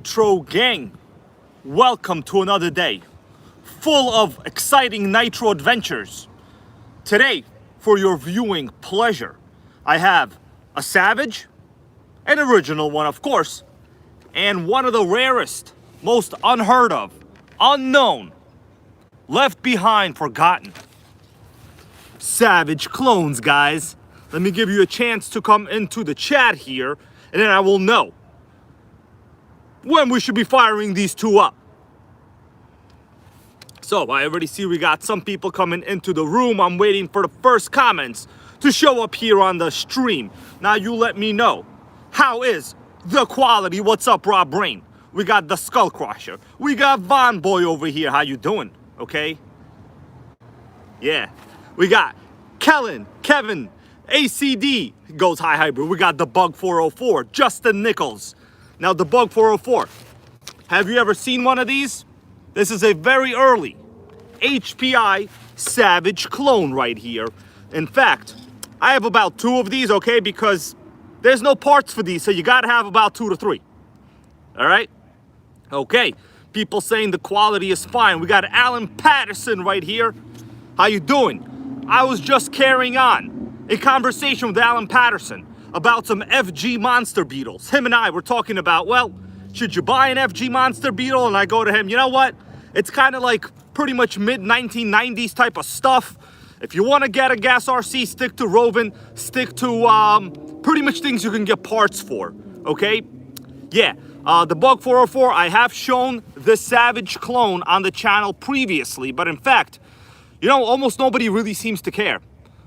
NitroGang, welcome to another day full of exciting Nitro adventures. Today, for your viewing pleasure, I have a Savage, an original one of course, and one of the rarest, most unheard of, unknown, left behind, forgotten Savage clones, guys. Let me give you a chance to come into the chat here, and then I will know when we should be firing these two up. So I already see we got some people coming into the room. I'm waiting for the first comments to show up here on the stream. Now you let me know, how is the quality? What's up, Rob Brain? We got the Skull Crusher. We got Von Boy over here. How you doing? Okay. Yeah. We got Kevin, ACD goes high hybrid. We got the Bug 404, Justin Nichols. Now the Bug 404, have you ever seen one of these? This is a very early HPI Savage clone right here. In fact, I have about 2 of these, okay, because there's no parts for these, so you gotta have about 2 to 3. All right? Okay, people saying the quality is fine. We got Alan Patterson right here. How you doing? I was just carrying on a conversation with Alan Patterson about some FG monster beetles. Him and I were talking about, well, should you buy an FG monster beetle? And I go to him, you know what? It's kind of like pretty much mid-1990s type of stuff. If you want to get a gas RC, stick to Rovin, stick to pretty much things you can get parts for, okay? Yeah, the Bug 404, I have shown the Savage clone on the channel previously, but in fact, you know, almost nobody really seems to care.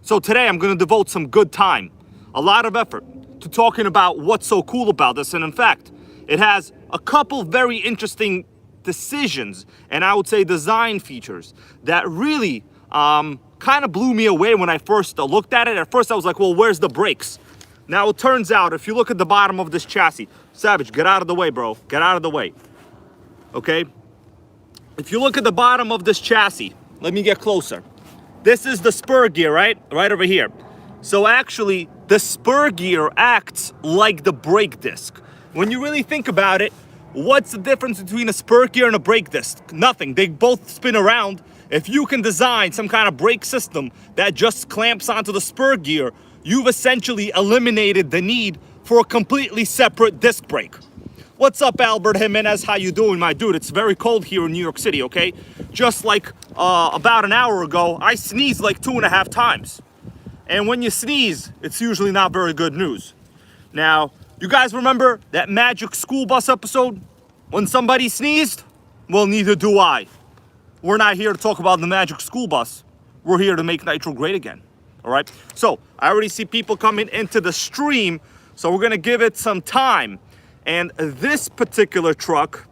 So today I'm going to devote some good time, a lot of effort, to talking about what's so cool about this. And in fact, it has a couple very interesting decisions, and I would say design features, that really kind of blew me away when I first looked at it. At first I was like, well, where's the brakes? Now it turns out, if you look at the bottom of this chassis, Savage, get out of the way, bro. Get out of the way. Okay? If you look at the bottom of this chassis, let me get closer. This is the spur gear, right? Right over here. So actually, the spur gear acts like the brake disc. When you really think about it, what's the difference between a spur gear and a brake disc? Nothing. They both spin around. If you can design some kind of brake system that just clamps onto the spur gear, you've essentially eliminated the need for a completely separate disc brake. What's up, Albert Jimenez? How you doing, my dude? It's very cold here in New York City, okay? Just like about an hour ago, I sneezed like 2.5 times. And when you sneeze, it's usually not very good news. Now, you guys remember that Magic School Bus episode when somebody sneezed? Well, neither do I. We're not here to talk about the Magic School Bus. We're here to make Nitro great again. All right? So, I already see people coming into the stream, so we're going to give it some time. And this particular truck,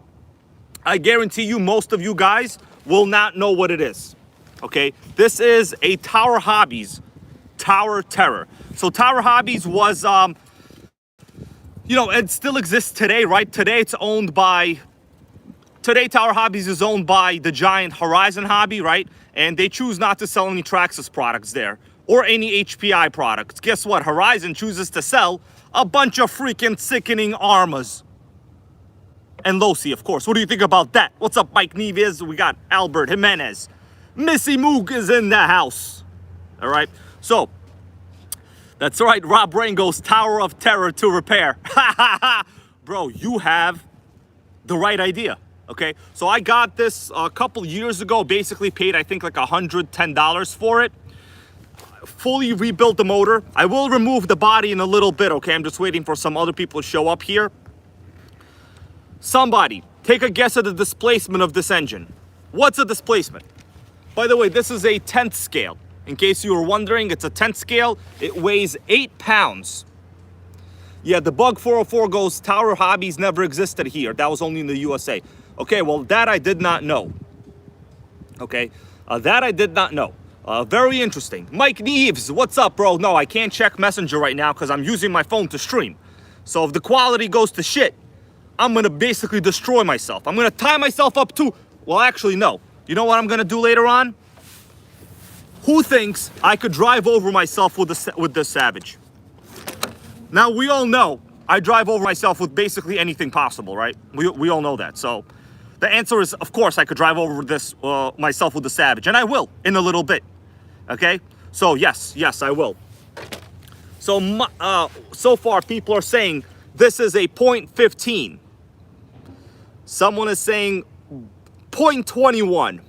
I guarantee you most of you guys will not know what it is. Okay? This is a Tower Hobbies Tower Terror. So Tower Hobbies was, you know, it still exists today, right? Today Tower Hobbies is owned by the giant Horizon Hobby, right? And they choose not to sell any Traxxas products there or any HPI products. Guess what? Horizon chooses to sell a bunch of freaking sickening Armas. And Losi, of course. What do you think about that? What's up, Mike Neves? We got Albert Jimenez. Missy Moog is in the house. All right? So, that's right. Rob Brain goes Tower of Terror to repair. Bro, you have the right idea. Okay? So I got this a couple years ago. Basically paid, I think, like $110 for it. Fully rebuilt the motor. I will remove the body in a little bit, okay? I'm just waiting for some other people to show up here. Somebody, take a guess at the displacement of this engine. What's a displacement? By the way, this is a 10th scale. In case you were wondering, it's a 10th scale. It weighs 8 pounds. Yeah, the Bug 404 goes, Tower Hobbies never existed here. That was only in the USA. Okay, well, that I did not know. Okay, that I did not know. Very interesting. Mike Neves, what's up, bro? No, I can't check Messenger right now because I'm using my phone to stream. So if the quality goes to shit, I'm going to basically destroy myself. I'm going to tie myself up to... Well, actually, no. You know what I'm going to do later on? Who thinks I could drive over myself with this Savage? Now, we all know I drive over myself with basically anything possible, right? We all know that. So the answer is, of course, I could drive over this myself with the Savage, and I will in a little bit. Okay? So yes, I will. So so far, people are saying this is a 0.15. Someone is saying 0.21.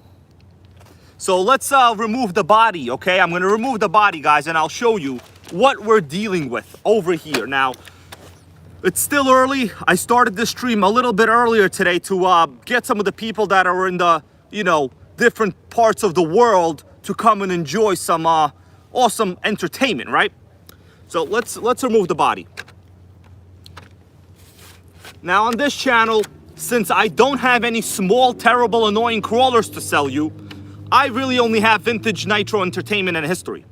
So let's remove the body, okay? I'm gonna remove the body, guys, and I'll show you what we're dealing with over here. Now, it's still early. I started this stream a little bit earlier today to get some of the people that are in the, different parts of the world to come and enjoy some awesome entertainment, right? So let's remove the body. Now on this channel, since I don't have any small, terrible, annoying crawlers to sell you, I really only have vintage Nitro entertainment and history,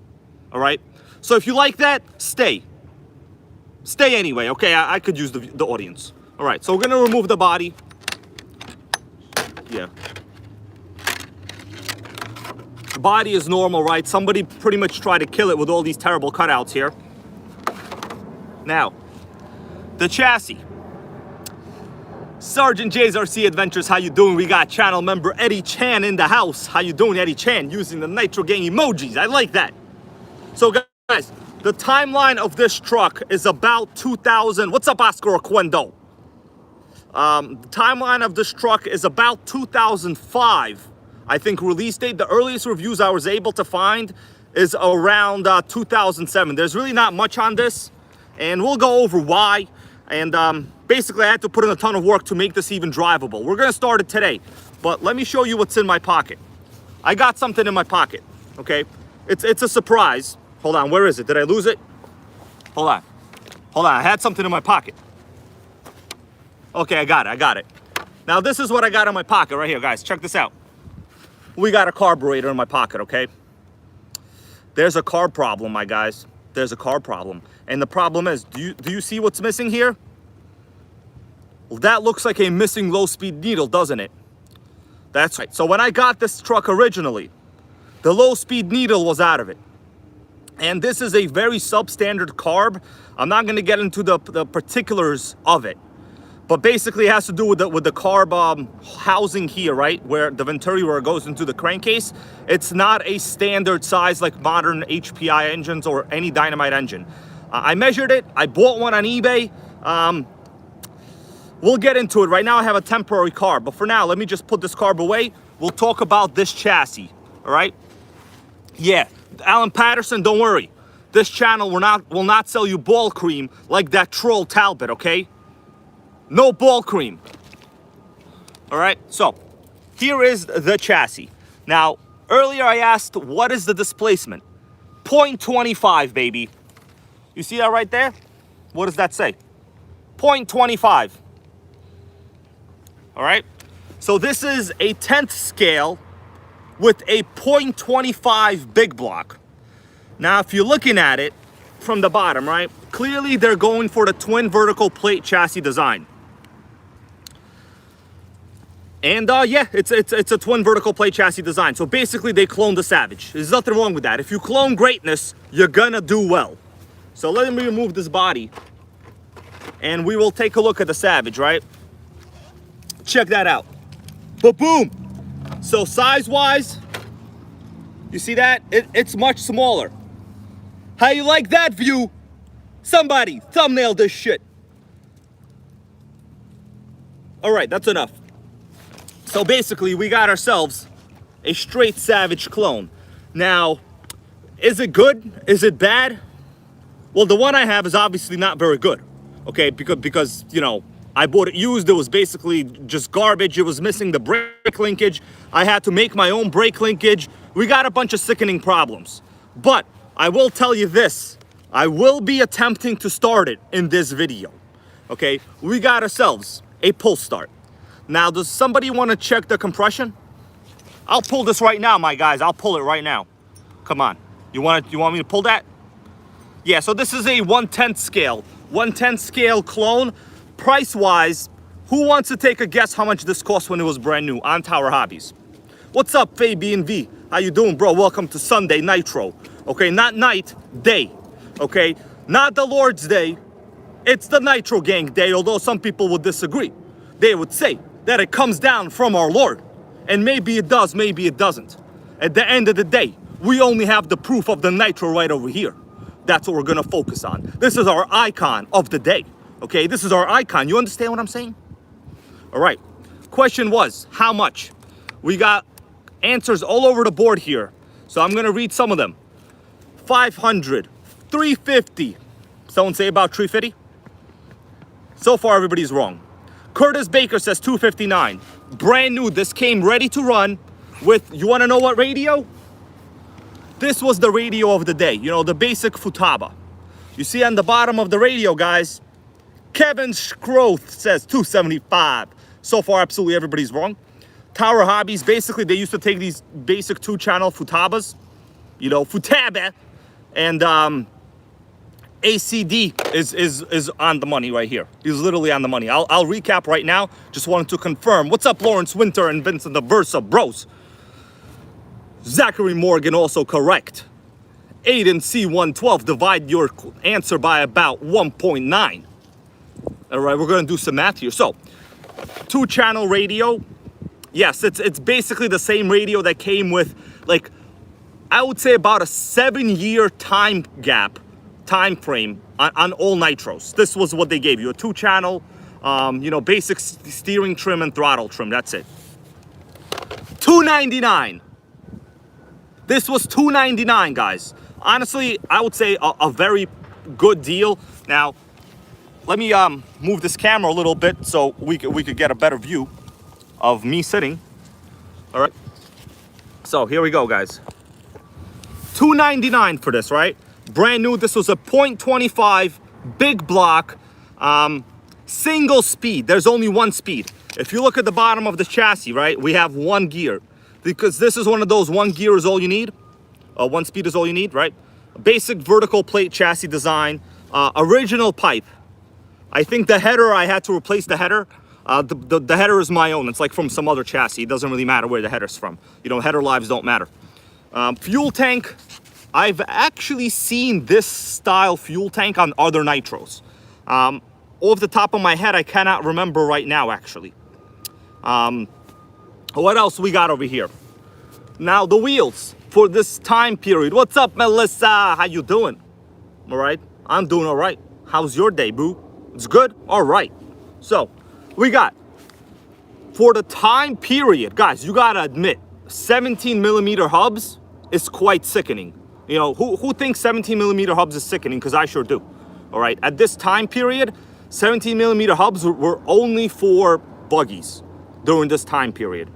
all right? So if you like that, stay. Stay anyway, okay? I could use the audience. All right, so we're gonna remove the body. Yeah. The body is normal, right? Somebody pretty much tried to kill it with all these terrible cutouts here. Now, the chassis. Sergeant J's RC Adventures, how you doing? We got channel member Eddie Chan in the house. How you doing, Eddie Chan? Using the NitroGang emojis. I like that. So guys, the timeline of this truck is about 2000. What's up, Oscar Oquendo? The timeline of this truck is about 2005. I think release date. The earliest reviews I was able to find is around 2007. There's really not much on this, and we'll go over why. And basically, I had to put in a ton of work to make this even drivable. We're gonna start it today, but let me show you what's in my pocket. I got something in my pocket, okay? It's a surprise. Hold on, where is it? Did I lose it? Hold on, I had something in my pocket. Okay, I got it. Now this is what I got in my pocket right here, guys. Check this out. We got a carburetor in my pocket, okay? There's a carb problem, my guys. There's a carb problem. And the problem is, do you see what's missing here? Well, that looks like a missing low-speed needle, doesn't it? That's right. So when I got this truck originally, the low-speed needle was out of it. And this is a very substandard carb. I'm not going to get into the particulars of it. But basically it has to do with the carb housing here, right? Where the venturi, where it goes into the crankcase. It's not a standard size like modern HPI engines or any dynamite engine. I measured it. I bought one on eBay. We'll get into it. Right now I have a temporary carb. But for now, let me just put this carb away. We'll talk about this chassis, all right? Yeah, Alan Patterson, don't worry. This channel will not sell you ball cream like that troll Talbot, okay? No ball cream. All right, so here is the chassis. Now, earlier I asked, what is the displacement? 0.25, baby. You see that right there? What does that say? 0.25. All right, so this is a 10th scale with a 0.25 big block. Now, if you're looking at it from the bottom, right? Clearly, they're going for the twin vertical plate chassis design. And yeah, it's a twin vertical plate chassis design. So basically, they cloned the Savage. There's nothing wrong with that. If you clone greatness, you're gonna do well. So let me remove this body, and we will take a look at the Savage, right? Check that out. Ba-boom! So size-wise, you see that? It's much smaller. How you like that view? Somebody thumbnail this shit. All right, that's enough. So basically, we got ourselves a straight Savage clone. Now, is it good? Is it bad? Well, the one I have is obviously not very good, okay? Because you know, I bought it used. It was basically just garbage. It was missing the brake linkage. I had to make my own brake linkage. We got a bunch of sickening problems. But I will tell you this. I will be attempting to start it in this video, okay? We got ourselves a pull start. Now, does somebody want to check the compression? I'll pull this right now, my guys. I'll pull it right now. Come on. You want me to pull that? Yeah, so this is a 1/10 scale. 1/10 scale clone. Price-wise, who wants to take a guess how much this cost when it was brand new on Tower Hobbies? What's up, Fabian V? How you doing, bro? Welcome to Sunday Nitro. Okay, not night, day. Okay, not the Lord's Day. It's the NitroGang day, although some people would disagree. They would say that it comes down from our Lord. And maybe it does, maybe it doesn't. At the end of the day, we only have the proof of the Nitro right over here. That's what we're gonna focus on. This is our icon of the day, okay? This is our icon. You understand what I'm saying? All right, question was, how much? We got answers all over the board here. So I'm gonna read some of them. 500, 350. Someone say about 350? So far, everybody's wrong. Curtis Baker says 259. Brand new, this came ready to run with, you wanna know what radio? This was the radio of the day, you know, the basic Futaba. You see on the bottom of the radio, guys, Kevin Schroth says 275. So far, absolutely everybody's wrong. Tower Hobbies, basically, they used to take these basic 2-channel Futabas, you know, Futaba, and ACD is on the money right here. He's literally on the money. I'll recap right now. Just wanted to confirm. What's up, Lawrence Winter and Vincent the Versa, bros? Zachary Morgan also correct. Aiden C112, divide your answer by about 1.9. All right, we're gonna do some math here. So, 2-channel radio. Yes, it's basically the same radio that came with, like, I would say about a 7-year time frame on all Nitros. This was what they gave you, a 2-channel, you know, basic steering trim and throttle trim, that's it. $299. This was $299, guys. Honestly, I would say a very good deal. Now, let me move this camera a little bit so we could get a better view of me sitting. All right. So here we go, guys. $299 for this, right? Brand new. This was a 0.25 big block, single speed. There's only one speed. If you look at the bottom of the chassis, right, we have one gear. Because this is one of those one gear is all you need. One speed is all you need, right? Basic vertical plate chassis design. Original pipe. I think the header, I had to replace the header. The header is my own. It's like from some other chassis. It doesn't really matter where the header's from. You know, header lives don't matter. Fuel tank. I've actually seen this style fuel tank on other Nitros. Off the top of my head, I cannot remember right now, actually. What else we got over here? Now, the wheels for this time period. What's up, Melissa? How you doing? All right? I'm doing all right. How's your day, boo? It's good? All right. So, we got, for the time period, guys, you gotta admit, 17mm hubs is quite sickening. You know, who thinks 17mm hubs is sickening? Because I sure do. All right? At this time period, 17mm hubs were only for buggies during this time period.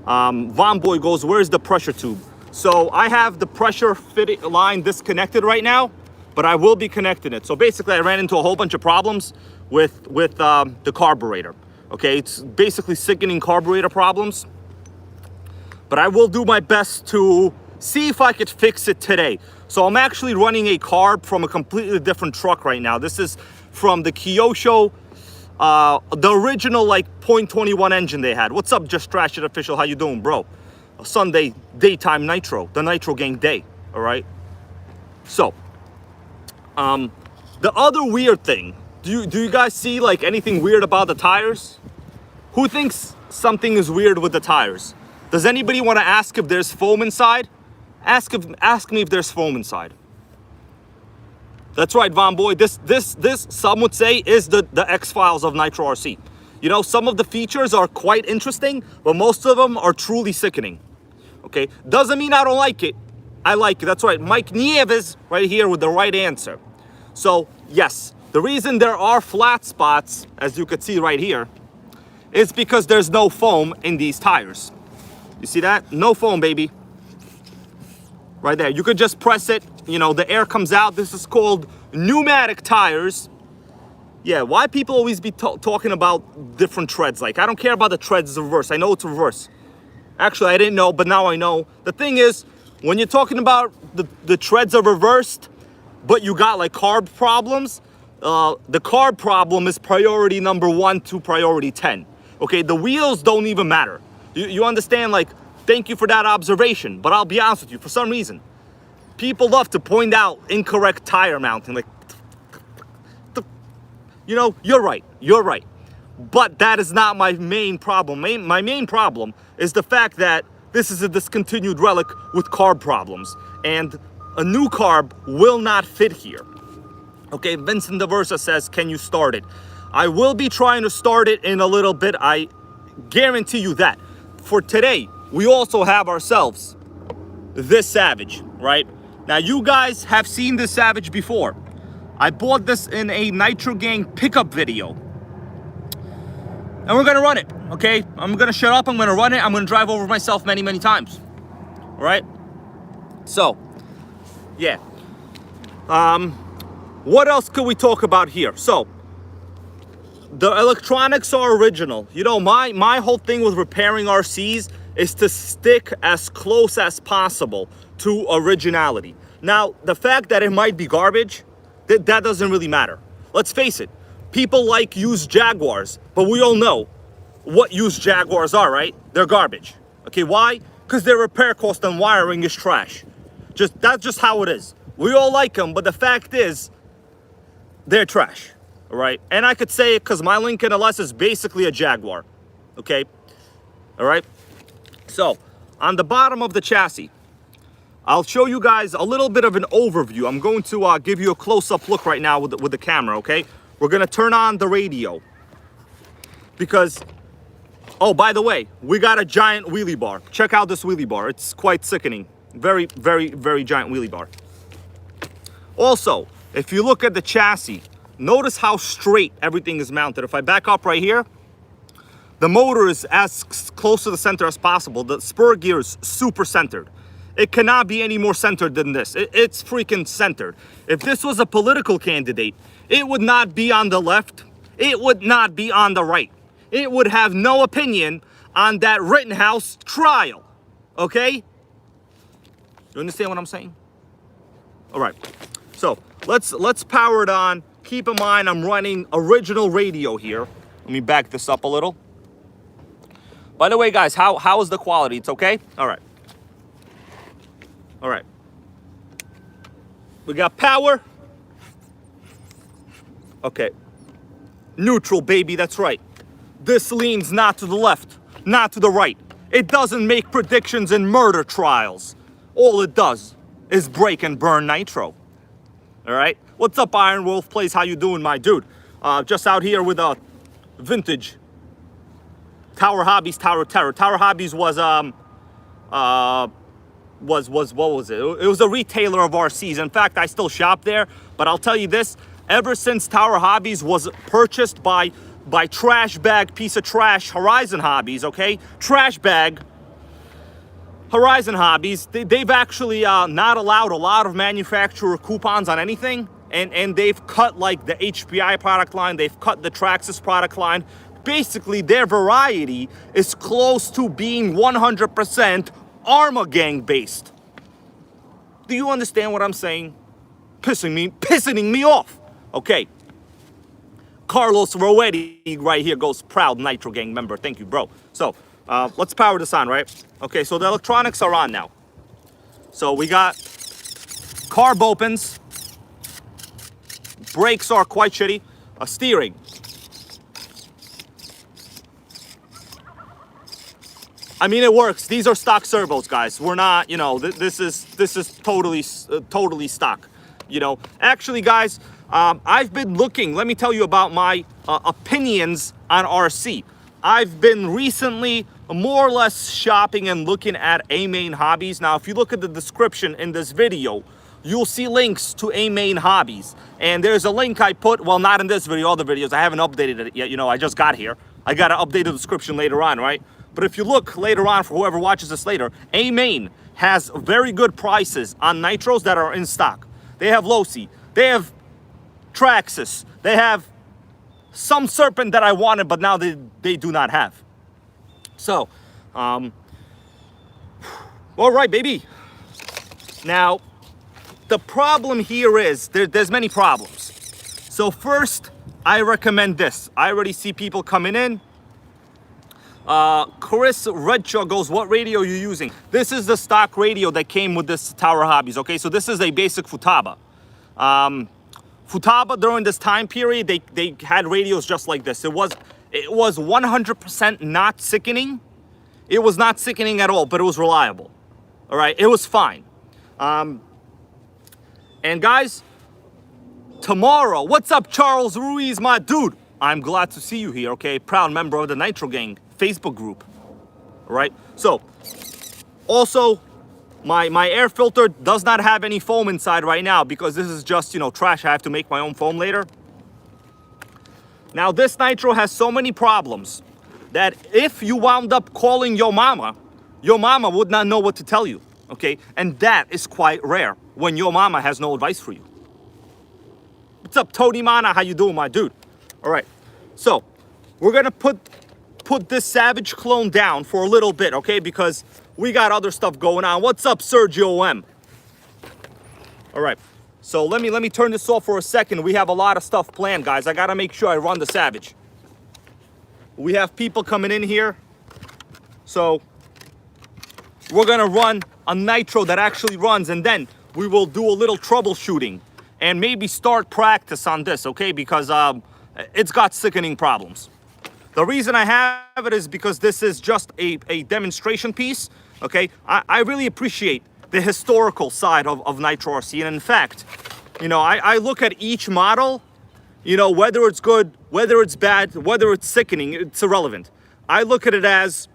Von Boy goes, where's the pressure tube? So I have the pressure fitting line disconnected right now, but I will be connecting it. So basically I ran into a whole bunch of problems with the carburetor. Okay, it's basically sickening carburetor problems. But I will do my best to see if I could fix it today. So I'm actually running a carb from a completely different truck right now. This is from the Kyosho, the original like 0.21 engine they had. What's up, Just Trash It Official? How you doing, bro? A Sunday daytime Nitro, the NitroGang day. All right. So, the other weird thing. Do you guys see like anything weird about the tires? Who thinks something is weird with the tires? Does anybody want to ask if there's foam inside? Ask me if there's foam inside. That's right, Von Boy. This some would say is the X-Files of Nitro RC. You know, some of the features are quite interesting, but most of them are truly sickening. Okay, doesn't mean I don't like it. I like it. That's right, Mike Nieves right here with the right answer. So yes, the reason there are flat spots, as you could see right here, is because there's no foam in these tires. You see that? No foam, baby. Right there. You could just press it. You know, the air comes out. This is called pneumatic tires. Yeah, why people always be talking about different treads? Like, I don't care about the treads, it's reverse. I know it's reverse. Actually, I didn't know, but now I know. The thing is, when you're talking about the treads are reversed, but you got like carb problems, the carb problem is priority number 1 to priority 10. Okay, the wheels don't even matter. You understand? Like, thank you for that observation. But I'll be honest with you, for some reason, people love to point out incorrect tire mounting. Like, You know, you're right. You're right. But that is not my main problem. My main problem is the fact that this is a discontinued relic with carb problems. And a new carb will not fit here. Okay, Vincent DeVersa says, can you start it? I will be trying to start it in a little bit. I guarantee you that. For today, we also have ourselves this Savage, right? Now, you guys have seen this Savage before. I bought this in a NitroGang pickup video. And we're gonna run it, okay? I'm gonna shut up, I'm gonna run it, I'm gonna drive over myself many, many times. All right? So, yeah. What else could we talk about here? So, the electronics are original. You know, my whole thing with repairing RCs is to stick as close as possible to originality. Now, the fact that it might be garbage, that doesn't really matter. Let's face it, people like used Jaguars, but we all know what used Jaguars are, right? They're garbage. Okay, why? Because their repair cost and wiring is trash. That's just how it is. We all like them, but the fact is, they're trash, all right? And I could say it because my Lincoln LS is basically a Jaguar, okay? All right? So, on the bottom of the chassis, I'll show you guys a little bit of an overview. I'm going to give you a close-up look right now with the camera, okay? We're going to turn on the radio. Because, oh, by the way, we got a giant wheelie bar. Check out this wheelie bar. It's quite sickening. Very, very, very giant wheelie bar. Also, if you look at the chassis, notice how straight everything is mounted. If I back up right here, the motor is as close to the center as possible. The spur gear is super centered. It cannot be any more centered than this. It's freaking centered. If this was a political candidate, it would not be on the left. It would not be on the right. It would have no opinion on that Rittenhouse trial. Okay? You understand what I'm saying? All right. So let's power it on. Keep in mind, I'm running original radio here. Let me back this up a little. By the way, guys, how is the quality? It's okay? All right. All right. We got power. Okay. Neutral, baby, that's right. This leans not to the left, not to the right. It doesn't make predictions in murder trials. All it does is break and burn nitro. All right? What's up, Iron Wolf Plays? How you doing, my dude? Just out here with a vintage Tower Hobbies Tower Terror. Tower Hobbies was what was it? It was a retailer of RCs. In fact, I still shop there, but I'll tell you this, ever since Tower Hobbies was purchased by trash bag piece of trash Horizon Hobbies, okay? Trash bag Horizon Hobbies, they've actually not allowed a lot of manufacturer coupons on anything, and they've cut like the HPI product line, they've cut the Traxxas product line. Basically, their variety is close to being 100% NitroGang based. Do you understand what I'm saying? Pissing me off. Okay. Carlos Roetti right here goes, proud NitroGang member. Thank you, bro. So, let's power this on, right? Okay, so the electronics are on now. So we got carb opens. Brakes are quite shitty. Steering. I mean, it works. These are stock servos, guys. We're not, you know, this is totally stock. You know, actually, guys, I've been looking. Let me tell you about my opinions on RC. I've been recently more or less shopping and looking at A-Main Hobbies. Now, if you look at the description in this video, you'll see links to A-Main Hobbies. And there's a link I put, well, not in this video, other videos. I haven't updated it yet. You know, I just got here. I got to update the description later on, right? But if you look later on, for whoever watches this later, A-Main has very good prices on nitros that are in stock. They have Losi, they have Traxxas, they have some Serpent that I wanted, but now they do not have. So, all right, baby. Now, the problem here is, there's many problems. So first, I recommend this. I already see people coming in. Chris Redshaw goes, what radio are you using? This is the stock radio that came with this Tower Hobbies, okay? So this is a basic Futaba. Futaba during this time period, they had radios just like this. It was 100% not sickening. It was not sickening at all, but it was reliable. All right, it was fine. And guys, tomorrow, what's up, Charles Ruiz, my dude? I'm glad to see you here, okay? Proud member of the NitroGang Facebook group. All right, so also, my air filter does not have any foam inside right now because this is just, you know, trash. I have to make my own foam later. Now, this Nitro has so many problems that if you wound up calling your mama would not know what to tell you, okay? And that is quite rare when your mama has no advice for you. What's up, Tony Mana? How you doing, my dude? All right, so we're gonna put this Savage clone down for a little bit, okay? Because we got other stuff going on. What's up, Sergio M? All right, so let me turn this off for a second. We have a lot of stuff planned, guys. I gotta make sure I run the Savage. We have people coming in here, so we're gonna run a Nitro that actually runs, and then we will do a little troubleshooting and maybe start practice on this, okay? Because it's got sickening problems. The reason I have it is because this is just a demonstration piece, okay? I really appreciate the historical side of Nitro RC. And in fact, you know, I look at each model, you know, whether it's good, whether it's bad, whether it's sickening, it's irrelevant. I look at it as,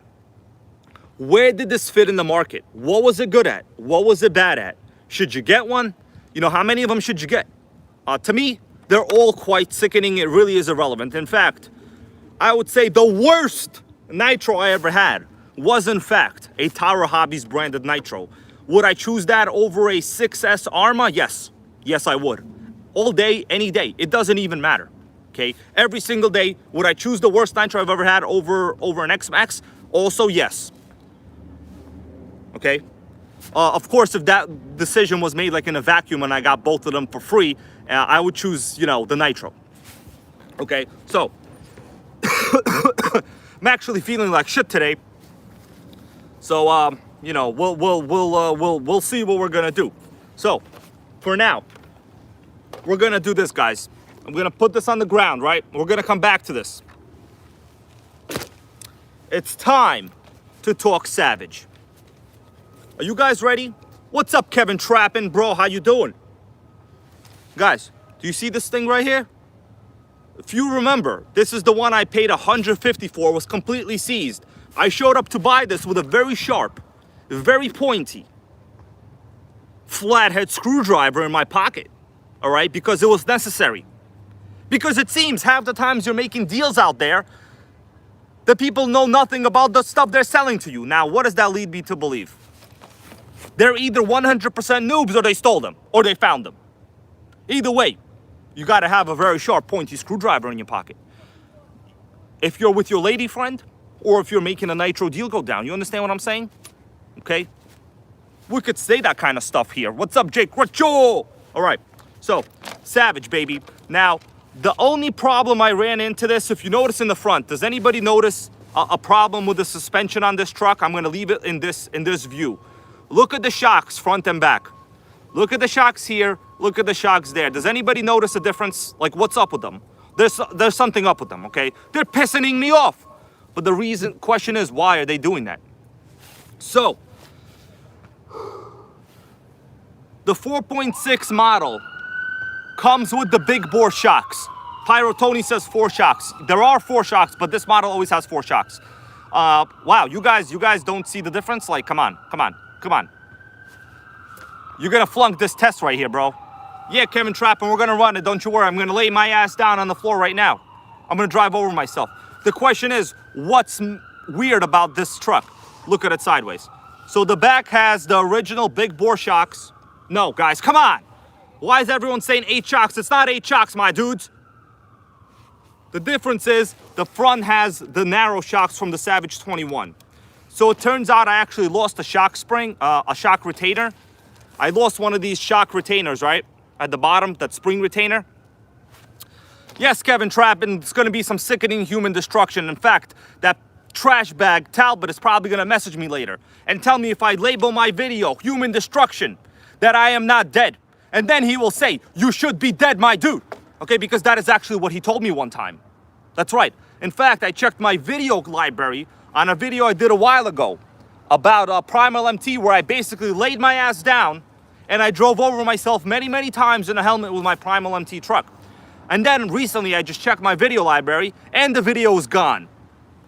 where did this fit in the market? What was it good at? What was it bad at? Should you get one? You know, how many of them should you get? To me, they're all quite sickening. It really is irrelevant. In fact, I would say the worst Nitro I ever had was, in fact, a Tower Hobbies branded Nitro. Would I choose that over a 6S Arma? Yes. Yes, I would. All day, any day. It doesn't even matter. Okay? Every single day. Would I choose the worst Nitro I've ever had over an X-Max? Also, yes. Okay? Of course, if that decision was made like in a vacuum and I got both of them for free, I would choose, you know, the Nitro. Okay? So, I'm actually feeling like shit today. So, you know, we'll see what we're gonna do. So, for now, we're gonna do this, guys. I'm gonna put this on the ground, right? We're gonna come back to this. It's time to talk Savage. Are you guys ready? What's up, Kevin Trappin, bro? How you doing? Guys, do you see this thing right here? If you remember, this is the one I paid $150 for, was completely seized. I showed up to buy this with a very sharp, very pointy, flathead screwdriver in my pocket, all right? Because it was necessary. Because it seems half the times you're making deals out there, the people know nothing about the stuff they're selling to you. Now, what does that lead me to believe? They're either 100% noobs or they stole them, or they found them. Either way, you gotta have a very sharp, pointy screwdriver in your pocket. If you're with your lady friend, or if you're making a Nitro deal go down, you understand what I'm saying? Okay? We could say that kind of stuff here. What's up, Jake Racho? All right, so, Savage, baby. Now, the only problem I ran into this, if you notice in the front, does anybody notice a problem with the suspension on this truck? I'm gonna leave it in this view. Look at the shocks, front and back. Look at the shocks here, look at the shocks there. Does anybody notice a difference? Like, what's up with them? There's something up with them, okay? They're pissing me off. But the question is, why are they doing that? So, the 4.6 model comes with the big bore shocks. Pyro Tony says 4 shocks. There are 4 shocks, but this model always has 4 shocks. Wow, you guys don't see the difference? Like, come on. You're gonna flunk this test right here, bro. Yeah, Kevin Trapp, and we're gonna run it, don't you worry. I'm gonna lay my ass down on the floor right now. I'm gonna drive over myself. The question is, what's weird about this truck? Look at it sideways. So the back has the original big bore shocks. No, guys, come on. Why is everyone saying 8 shocks? It's not 8 shocks, my dudes. The difference is the front has the narrow shocks from the Savage 21. So it turns out I actually lost a shock spring, a shock retainer. I lost one of these shock retainers, right? At the bottom, that spring retainer. Yes, Kevin Trapp, and it's gonna be some sickening human destruction. In fact, that trash bag Talbot is probably gonna message me later and tell me if I label my video human destruction, that I am not dead. And then he will say, you should be dead, my dude. Okay, because that is actually what he told me one time. That's right. In fact, I checked my video library on a video I did a while ago about Primal MT, where I basically laid my ass down and I drove over myself many, many times in a helmet with my Primal MT truck. And then recently I just checked my video library and the video is gone.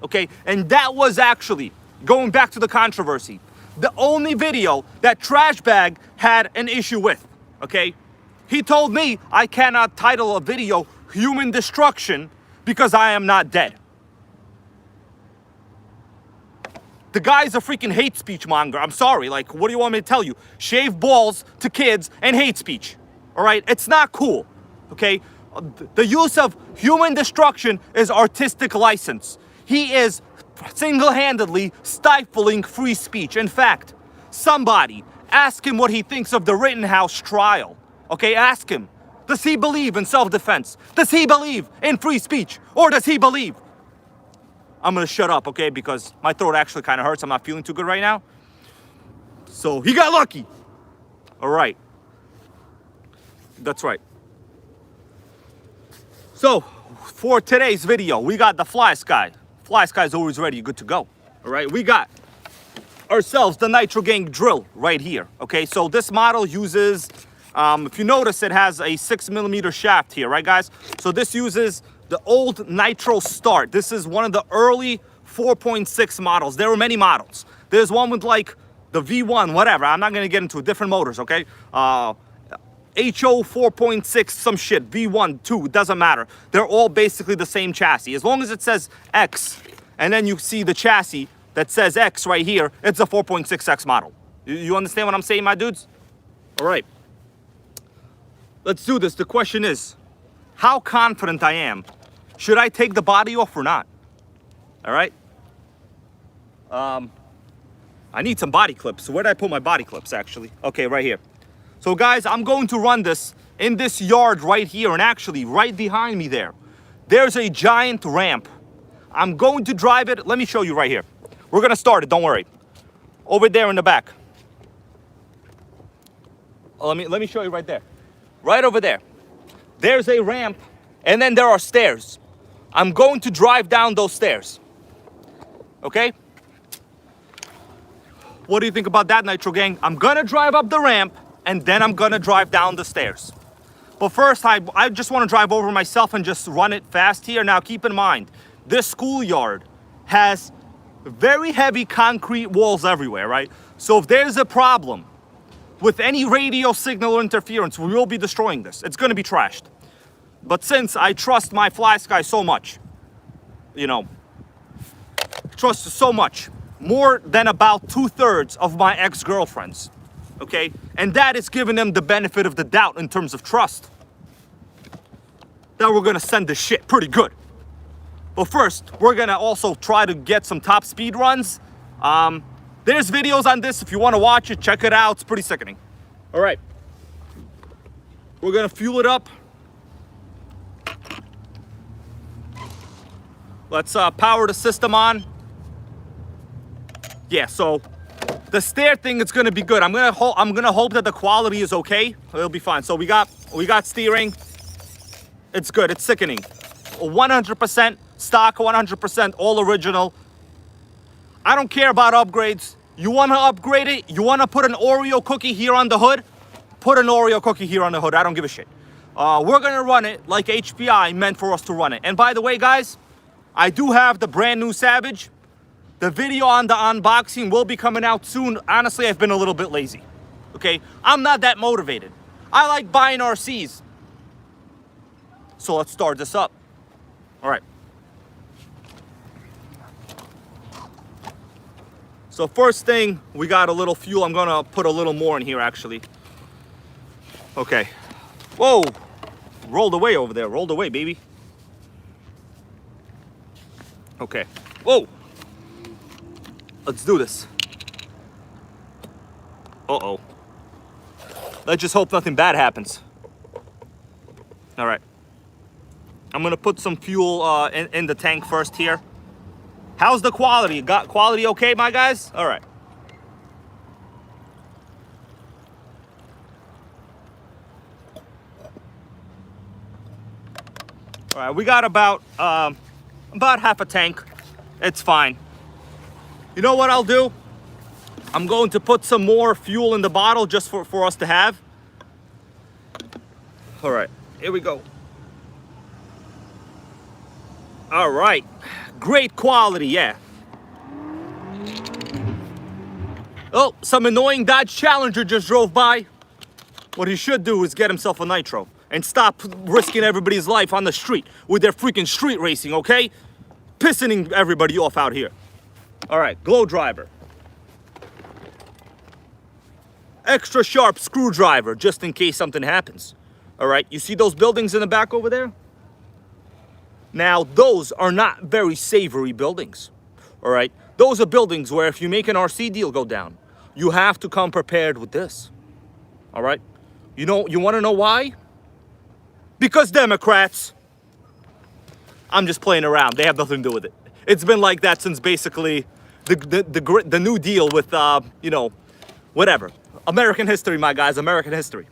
Okay, and that was actually, going back to the controversy, the only video that Trash Bag had an issue with. Okay, he told me I cannot title a video Human Destruction because I am not dead. The guy's a freaking hate speech monger. I'm sorry, like, what do you want me to tell you? Shave balls to kids and hate speech, all right? It's not cool, okay? The use of human destruction is artistic license. He is single-handedly stifling free speech. In fact, somebody ask him what he thinks of the Rittenhouse trial, okay? Ask him, does he believe in self-defense? Does he believe in free speech? Or does he believe? I'm gonna shut up, okay? Because my throat actually kind of hurts. I'm not feeling too good right now. So he got lucky. All right. That's right. So for today's video, we got the Fly Sky. Fly Sky is always ready, good to go. All right, we got ourselves the NitroGang drill right here. Okay, so this model uses, if you notice, it has a 6mm shaft here, right, guys? So this uses the old Nitro start. This is one of the early 4.6 models. There were many models. There's one with like the V1, whatever. I'm not gonna get into different motors, okay? HO 4.6, some shit, V1, 2, it doesn't matter. They're all basically the same chassis. As long as it says X, and then you see the chassis that says X right here, it's a 4.6X model. You understand what I'm saying, my dudes? All right. Let's do this. The question is, how confident I am. Should I take the body off or not? All right. I need some body clips. So where did I put my body clips, actually? Okay, right here. So guys, I'm going to run this in this yard right here, and actually right behind me there's a giant ramp. I'm going to drive it. Let me show you right here. We're gonna start it, don't worry. Over there in the back. Let me show you right there. Right over there. There's a ramp, and then there are stairs. I'm going to drive down those stairs. Okay? What do you think about that, Nitro Gang? I'm gonna drive up the ramp, and then I'm gonna drive down the stairs. But first, I just wanna drive over myself and just run it fast here. Now, keep in mind, this schoolyard has very heavy concrete walls everywhere, right? So if there's a problem with any radio signal or interference, we will be destroying this. It's gonna be trashed. But since I trust my Fly Sky so much, you know, trust so much, more than about 2/3 of my ex-girlfriends, okay? And that is giving them the benefit of the doubt in terms of trust, that we're gonna send this shit pretty good. But first, we're gonna also try to get some top speed runs. There's videos on this. If you wanna watch it, check it out. It's pretty sickening. All right. We're gonna fuel it up. Let's power the system on. Yeah, so the stair thing, it's gonna be good. I'm gonna hope that the quality is okay. It'll be fine. So we got steering. It's good. It's sickening. 100% stock, 100% all original. I don't care about upgrades. You want to upgrade it? You want to put an Oreo cookie here on the hood? Put an Oreo cookie here on the hood. I don't give a shit. We're going to run it like HPI meant for us to run it. And by the way, guys, I do have the brand new Savage. The video on the unboxing will be coming out soon. Honestly, I've been a little bit lazy. Okay? I'm not that motivated. I like buying RCs. So let's start this up. All right. So first thing, we got a little fuel. I'm gonna put a little more in here, actually. Okay. Whoa. Rolled away over there. Rolled away, baby. Okay. Whoa. Let's do this. Uh-oh. Let's just hope nothing bad happens. All right. I'm gonna put some fuel in the tank first here. How's the quality? Got quality okay, my guys? All right. All right, we got about half a tank. It's fine. You know what I'll do? I'm going to put some more fuel in the bottle just for us to have. All right, here we go. All right, great quality, yeah. Oh, some annoying Dodge Challenger just drove by. What he should do is get himself a Nitro and stop risking everybody's life on the street with their freaking street racing, okay? Pissing everybody off out here. All right, glow driver. Extra sharp screwdriver just in case something happens. All right, you see those buildings in the back over there? Now, those are not very savory buildings. All right, those are buildings where if you make an RC deal go down, you have to come prepared with this. All right, you want to know why? Because Democrats. I'm just playing around. They have nothing to do with it. It's been like that since basically the New Deal with you know, whatever. American history, my guys, American history.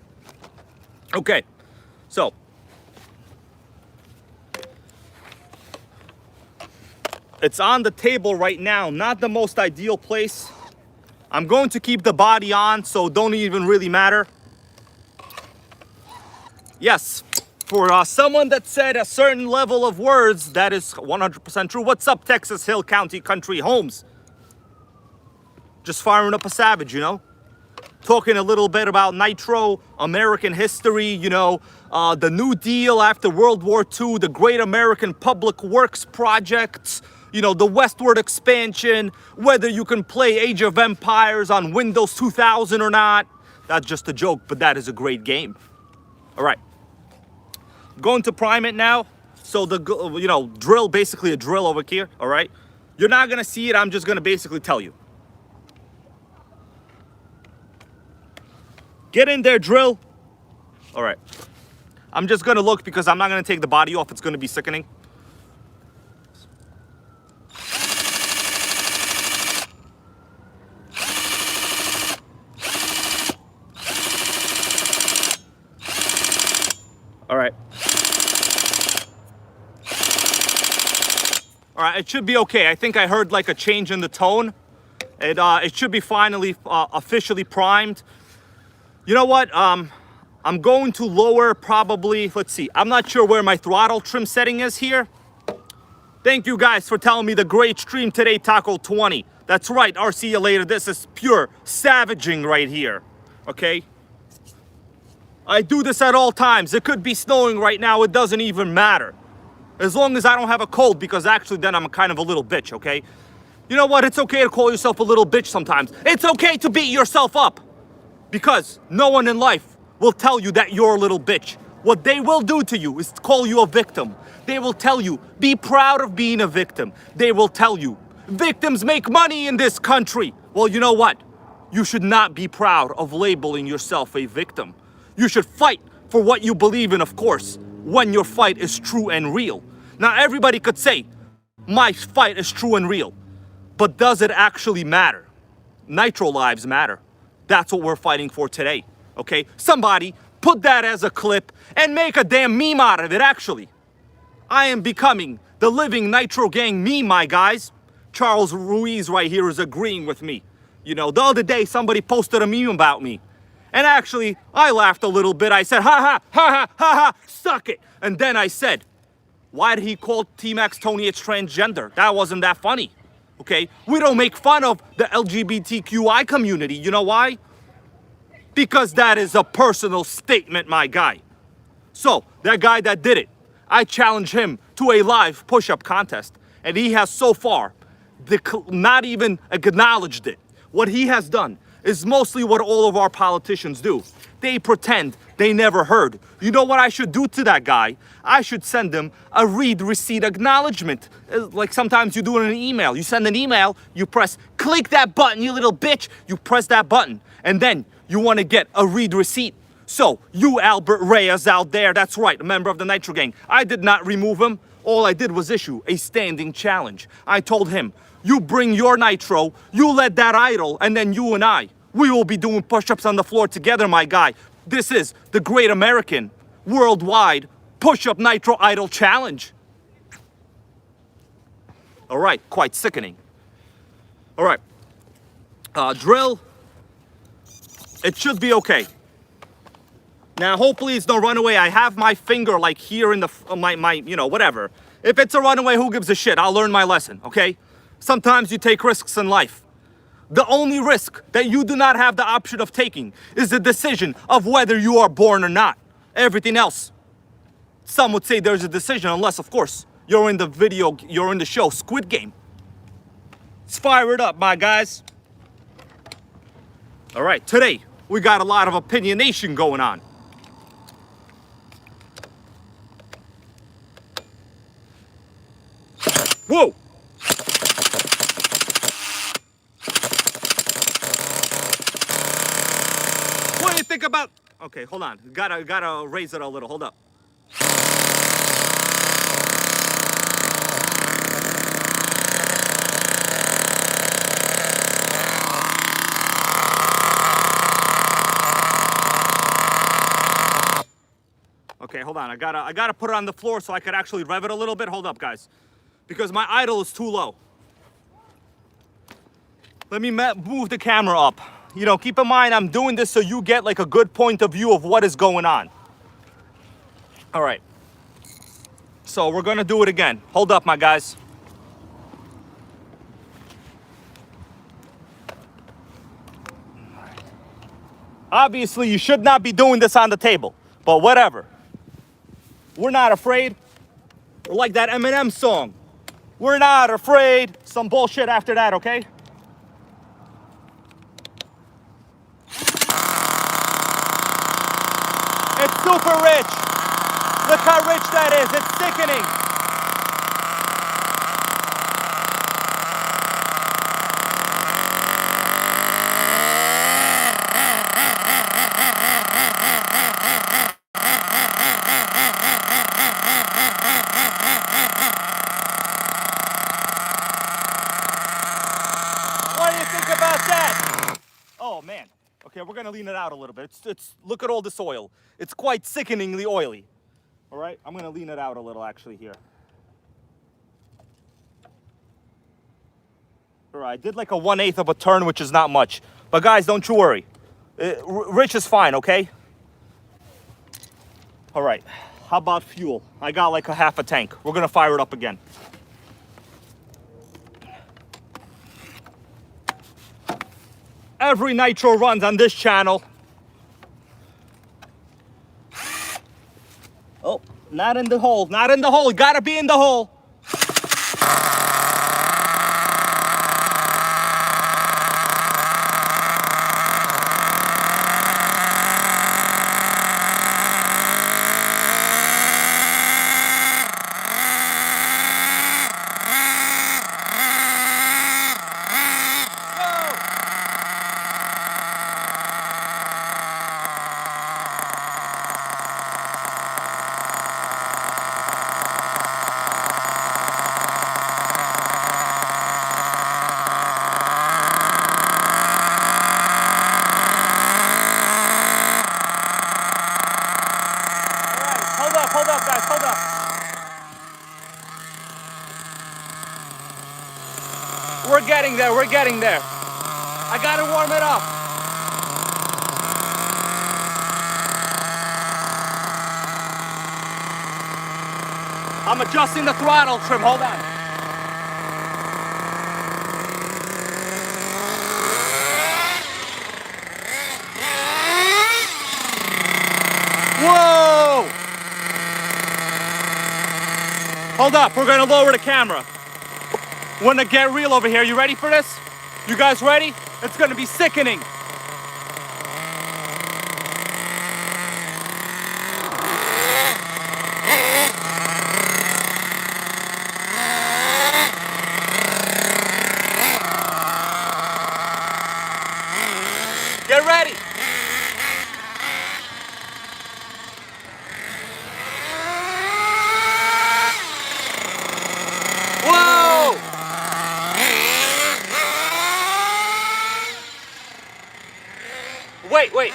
Okay, so it's on the table right now, not the most ideal place. I'm going to keep the body on, so don't even really matter. Yes, for someone that said a certain level of words, that is 100% true. What's up, Texas Hill County Country Homes? Just firing up a savage, you know? Talking a little bit about Nitro, American history, you know, the New Deal after World War II, the Great American Public Works Projects, you know, the westward expansion, whether you can play Age of Empires on Windows 2000 or not. That's just a joke, but that is a great game. All right. Going to prime it now. So the, you know, drill, basically a drill over here, all right? You're not going to see it. I'm just going to basically tell you. Get in there, drill. All right. I'm just going to look because I'm not going to take the body off. It's going to be sickening. All right. All right, it should be okay. I think I heard like a change in the tone. It should be finally officially primed. You know what? I'm going to lower probably, let's see. I'm not sure where my throttle trim setting is here. Thank you guys for telling me the great stream today, Taco 20. That's right, I'll see you later. This is pure savaging right here, okay? I do this at all times. It could be snowing right now. It doesn't even matter. As long as I don't have a cold, because actually then I'm kind of a little bitch, okay? You know what? It's okay to call yourself a little bitch sometimes. It's okay to beat yourself up. Because no one in life will tell you that you're a little bitch. What they will do to you is call you a victim. They will tell you, be proud of being a victim. They will tell you, victims make money in this country. Well, you know what? You should not be proud of labeling yourself a victim. You should fight for what you believe in, of course, when your fight is true and real. Now, everybody could say, my fight is true and real. But does it actually matter? Nitro lives matter. That's what we're fighting for today, okay? Somebody put that as a clip and make a damn meme out of it, actually. I am becoming the living NitroGang meme, my guys. Charles Ruiz right here is agreeing with me. You know, the other day somebody posted a meme about me. And actually, I laughed a little bit. I said, ha ha, ha ha, ha ha, suck it. And then I said, why did he call T-Max Tony a transgender? That wasn't that funny, okay? We don't make fun of the LGBTQI community. You know why? Because that is a personal statement, my guy. So, that guy that did it, I challenged him to a live push-up contest. And he has so far not even acknowledged it. What he has done is mostly what all of our politicians do. They pretend they never heard. You know what I should do to that guy? I should send him a read receipt acknowledgement. Like sometimes you do it in an email. You send an email, you click that button, you little bitch. You press that button, and then you want to get a read receipt. So, you Albert Reyes out there, that's right, a member of the NitroGang. I did not remove him. All I did was issue a standing challenge. I told him, you bring your Nitro, you let that idle, and then you and I, we will be doing push-ups on the floor together, my guy. This is the great American, worldwide, push-up nitro idle challenge. All right, quite sickening. All right, drill. It should be okay. Now, hopefully it's no runaway. I have my finger like here in the, my, you know, whatever. If it's a runaway, who gives a shit? I'll learn my lesson, okay? Sometimes you take risks in life. The only risk that you do not have the option of taking is the decision of whether you are born or not. Everything else, some would say there's a decision, unless, of course, you're in the show Squid Game. Let's fire it up, my guys. All right, today, we got a lot of opinionation going on. Whoa! What do you think about... Okay, hold on. Gotta raise it a little. Hold up. Okay, hold on. I gotta put it on the floor so I could actually rev it a little bit. Hold up, guys. Because my idle is too low. Let me move the camera up. You know, keep in mind, I'm doing this so you get like a good point of view of what is going on. All right. So we're gonna do it again. Hold up, my guys. Obviously, you should not be doing this on the table, but whatever. We're not afraid. We're like that Eminem song. We're not afraid. Some bullshit after that, okay? It's super rich. Look how rich that is. It's sickening. What do you think about that? Oh, man. Okay, we're gonna lean it out a little bit. Look at all this oil. It's quite sickeningly oily. All right, I'm gonna lean it out a little actually here. All right, I did like a 1/8 of a turn, which is not much. But guys, don't you worry. Rich is fine, okay? All right, how about fuel? I got like a half a tank. We're gonna fire it up again. Every nitro runs on this channel. Oh, not in the hole, not in the hole. Gotta be in the hole. Hold up, guys, hold up. We're getting there, we're getting there. I gotta warm it up. I'm adjusting the throttle trim, hold on. Whoa! Hold up, we're gonna lower the camera. We're gonna get real over here. You ready for this? You guys ready? It's gonna be sickening. Get ready. Whoa! Wait.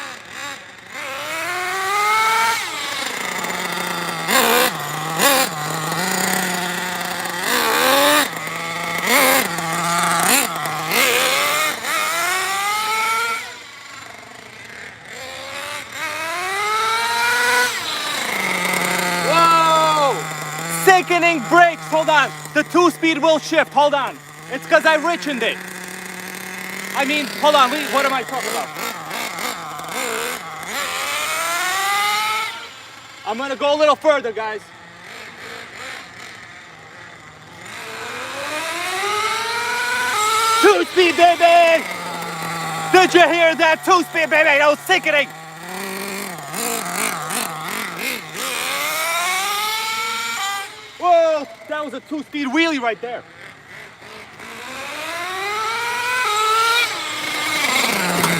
Sickening brakes. Hold on. The 2-speed will shift. Hold on. It's because I richened it. I mean, hold on. What am I talking about? I'm going to go a little further, guys. Two-speed, baby! Did you hear that? 2-speed, baby! That was sickening! Whoa! That was a 2-speed wheelie right there.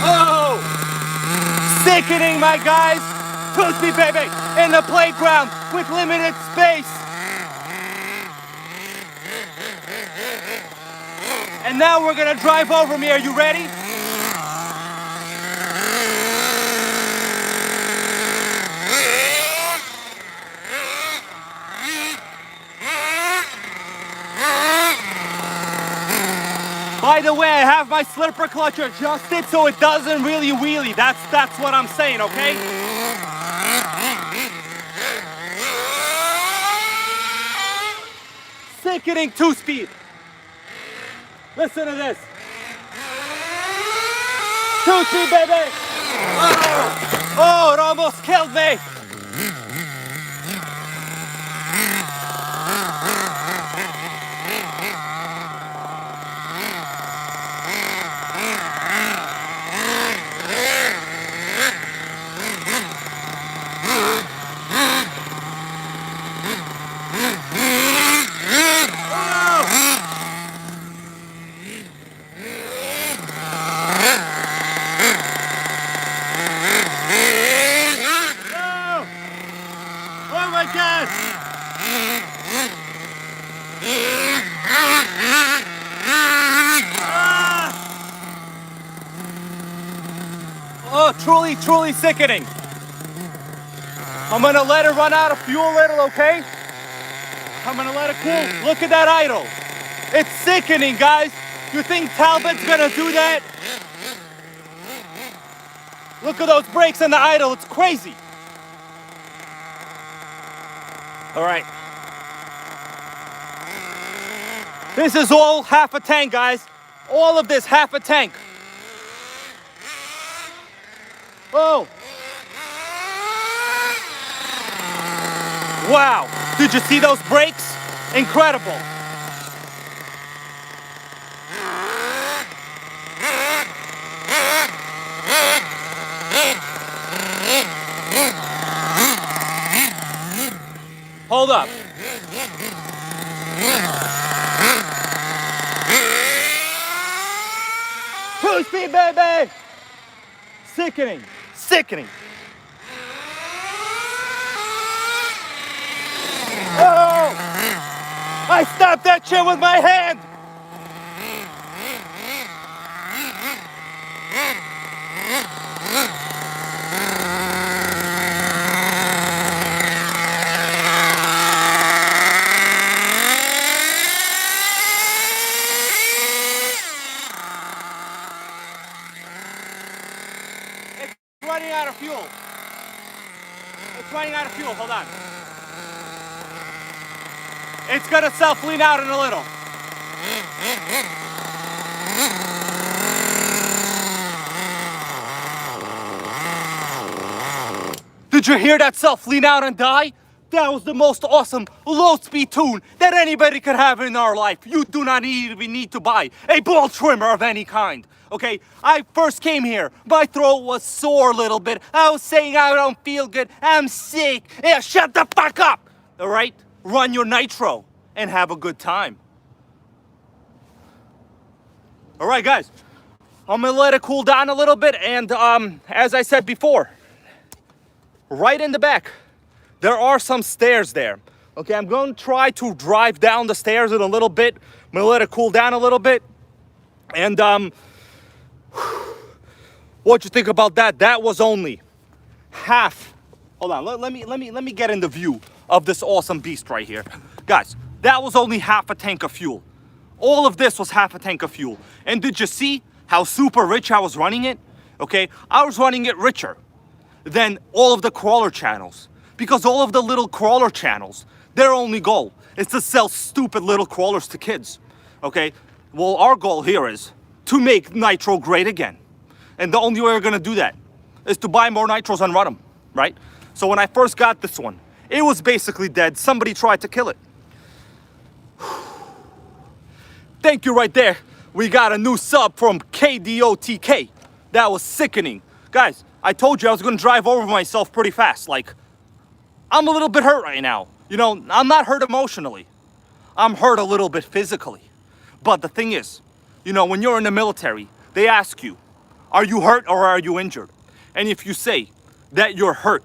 Oh! Sickening, my guys! 2-speed, baby! In the playground with limited space! And now we're gonna drive over me. Are you ready? By the way, I have my slipper clutch adjusted so it doesn't really wheelie. That's what I'm saying, okay? Sickening 2-speed. Listen to this. 2-speed, baby. Oh, it almost killed me. Oh, truly sickening. I'm gonna let it run out of fuel a little, okay? I'm gonna let it cool. Look at that idle. It's sickening, guys. You think Talbot's gonna do that? Look at those brakes and the idle. It's crazy. All right. This is all half a tank, guys. All of this half a tank. Oh. Wow. Did you see those brakes? Incredible. Hold up. Two-speed, baby! Sickening. Sickening. Oh! I stopped that shit with my hand! Running out of fuel. It's running out of fuel. Hold on. It's gonna self-lean out in a little. Did you hear that self-lean out and die? That was the most awesome low-speed tune that anybody could have in our life. You do not even need to buy a ball trimmer of any kind. Okay, I first came here, my throat was sore a little bit. I was saying I don't feel good, I'm sick. Yeah, shut the fuck up, all right? Run your Nitro and have a good time. All right, guys, I'm gonna let it cool down a little bit, and as I said before, right in the back, there are some stairs there. Okay, I'm gonna try to drive down the stairs in a little bit. I'm gonna let it cool down a little bit, and what you think about that? That was only half. Hold on, let me get in the view of this awesome beast right here. Guys, that was only half a tank of fuel. All of this was half a tank of fuel. And did you see how super rich I was running it? Okay, I was running it richer than all of the crawler channels. Because all of the little crawler channels, their only goal is to sell stupid little crawlers to kids, okay? Well, our goal here is to make Nitro great again. And the only way we're gonna do that is to buy more Nitros and run them, right? So when I first got this one, it was basically dead. Somebody tried to kill it. Thank you right there. We got a new sub from KDOTK. That was sickening. Guys, I told you I was gonna drive over myself pretty fast. Like, I'm a little bit hurt right now. You know, I'm not hurt emotionally. I'm hurt a little bit physically. But the thing is, you know, when you're in the military, they ask you, are you hurt or are you injured? And if you say that you're hurt,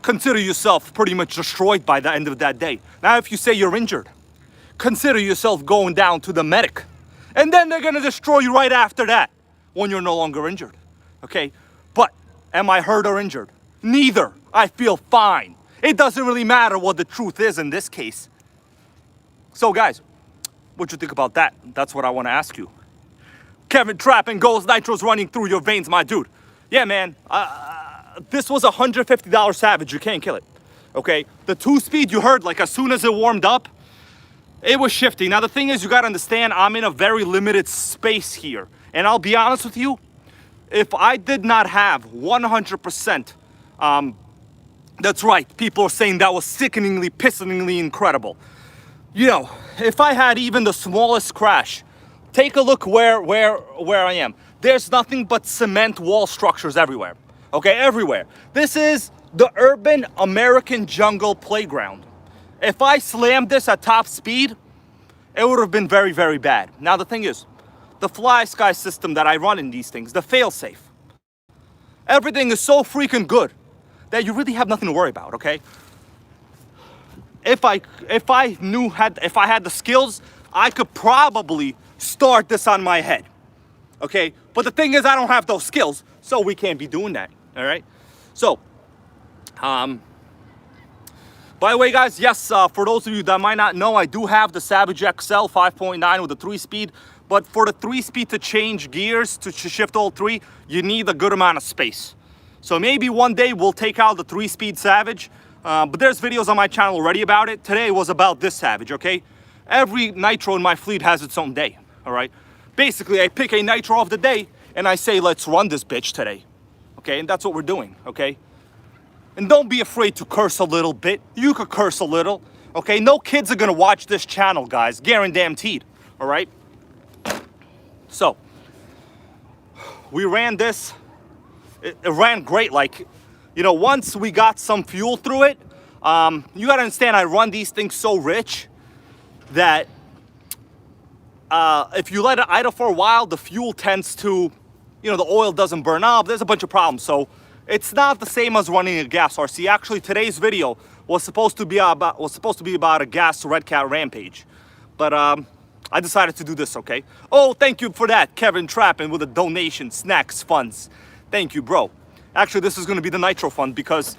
consider yourself pretty much destroyed by the end of that day. Now, if you say you're injured, consider yourself going down to the medic. And then they're gonna destroy you right after that when you're no longer injured, okay? But am I hurt or injured? Neither. I feel fine. It doesn't really matter what the truth is in this case. So guys, what you think about that? That's what I wanna ask you. Kevin Trappin goes, Nitro's running through your veins, my dude. Yeah, man, this was a $150 Savage, you can't kill it, okay? The 2-speed you heard, like as soon as it warmed up, it was shifting. Now the thing is, you gotta understand, I'm in a very limited space here. And I'll be honest with you, if I did not have 100%, that's right, people are saying that was sickeningly, pissingly incredible. You know, if I had even the smallest crash, take a look where I am. There's nothing but cement wall structures everywhere, okay, everywhere. This is the urban American jungle playground. If I slammed this at top speed, it would have been very, very bad. Now the thing is, the fly sky system that I run in these things, the fail-safe, everything is so freaking good that you really have nothing to worry about, okay? If I had the skills, I could probably start this on my head, okay? But the thing is, I don't have those skills, so we can't be doing that, all right? So, by the way, guys, yes, for those of you that might not know, I do have the Savage XL 5.9 with a 3-speed, but for the 3-speed to change gears, to shift all 3, you need a good amount of space. So maybe one day we'll take out the 3-speed Savage, but there's videos on my channel already about it. Today was about this Savage, okay? Every Nitro in my fleet has its own day, all right? Basically, I pick a Nitro of the day, and I say, let's run this bitch today, okay? And that's what we're doing, okay? And don't be afraid to curse a little bit. You could curse a little, okay? No kids are gonna watch this channel, guys, guaranteed, all right? So, we ran this. It ran great. Like, you know, once we got some fuel through it, you gotta understand, I run these things so rich that if you let it idle for a while, the fuel tends to, you know, the oil doesn't burn up. There's a bunch of problems. So it's not the same as running a gas RC. Actually, today's video was supposed to be about a gas Red Cat Rampage, but I decided to do this, okay? Oh, thank you for that, Kevin Trappin, with a donation, snacks, funds. Thank you, bro. Actually, this is gonna be the Nitro fund because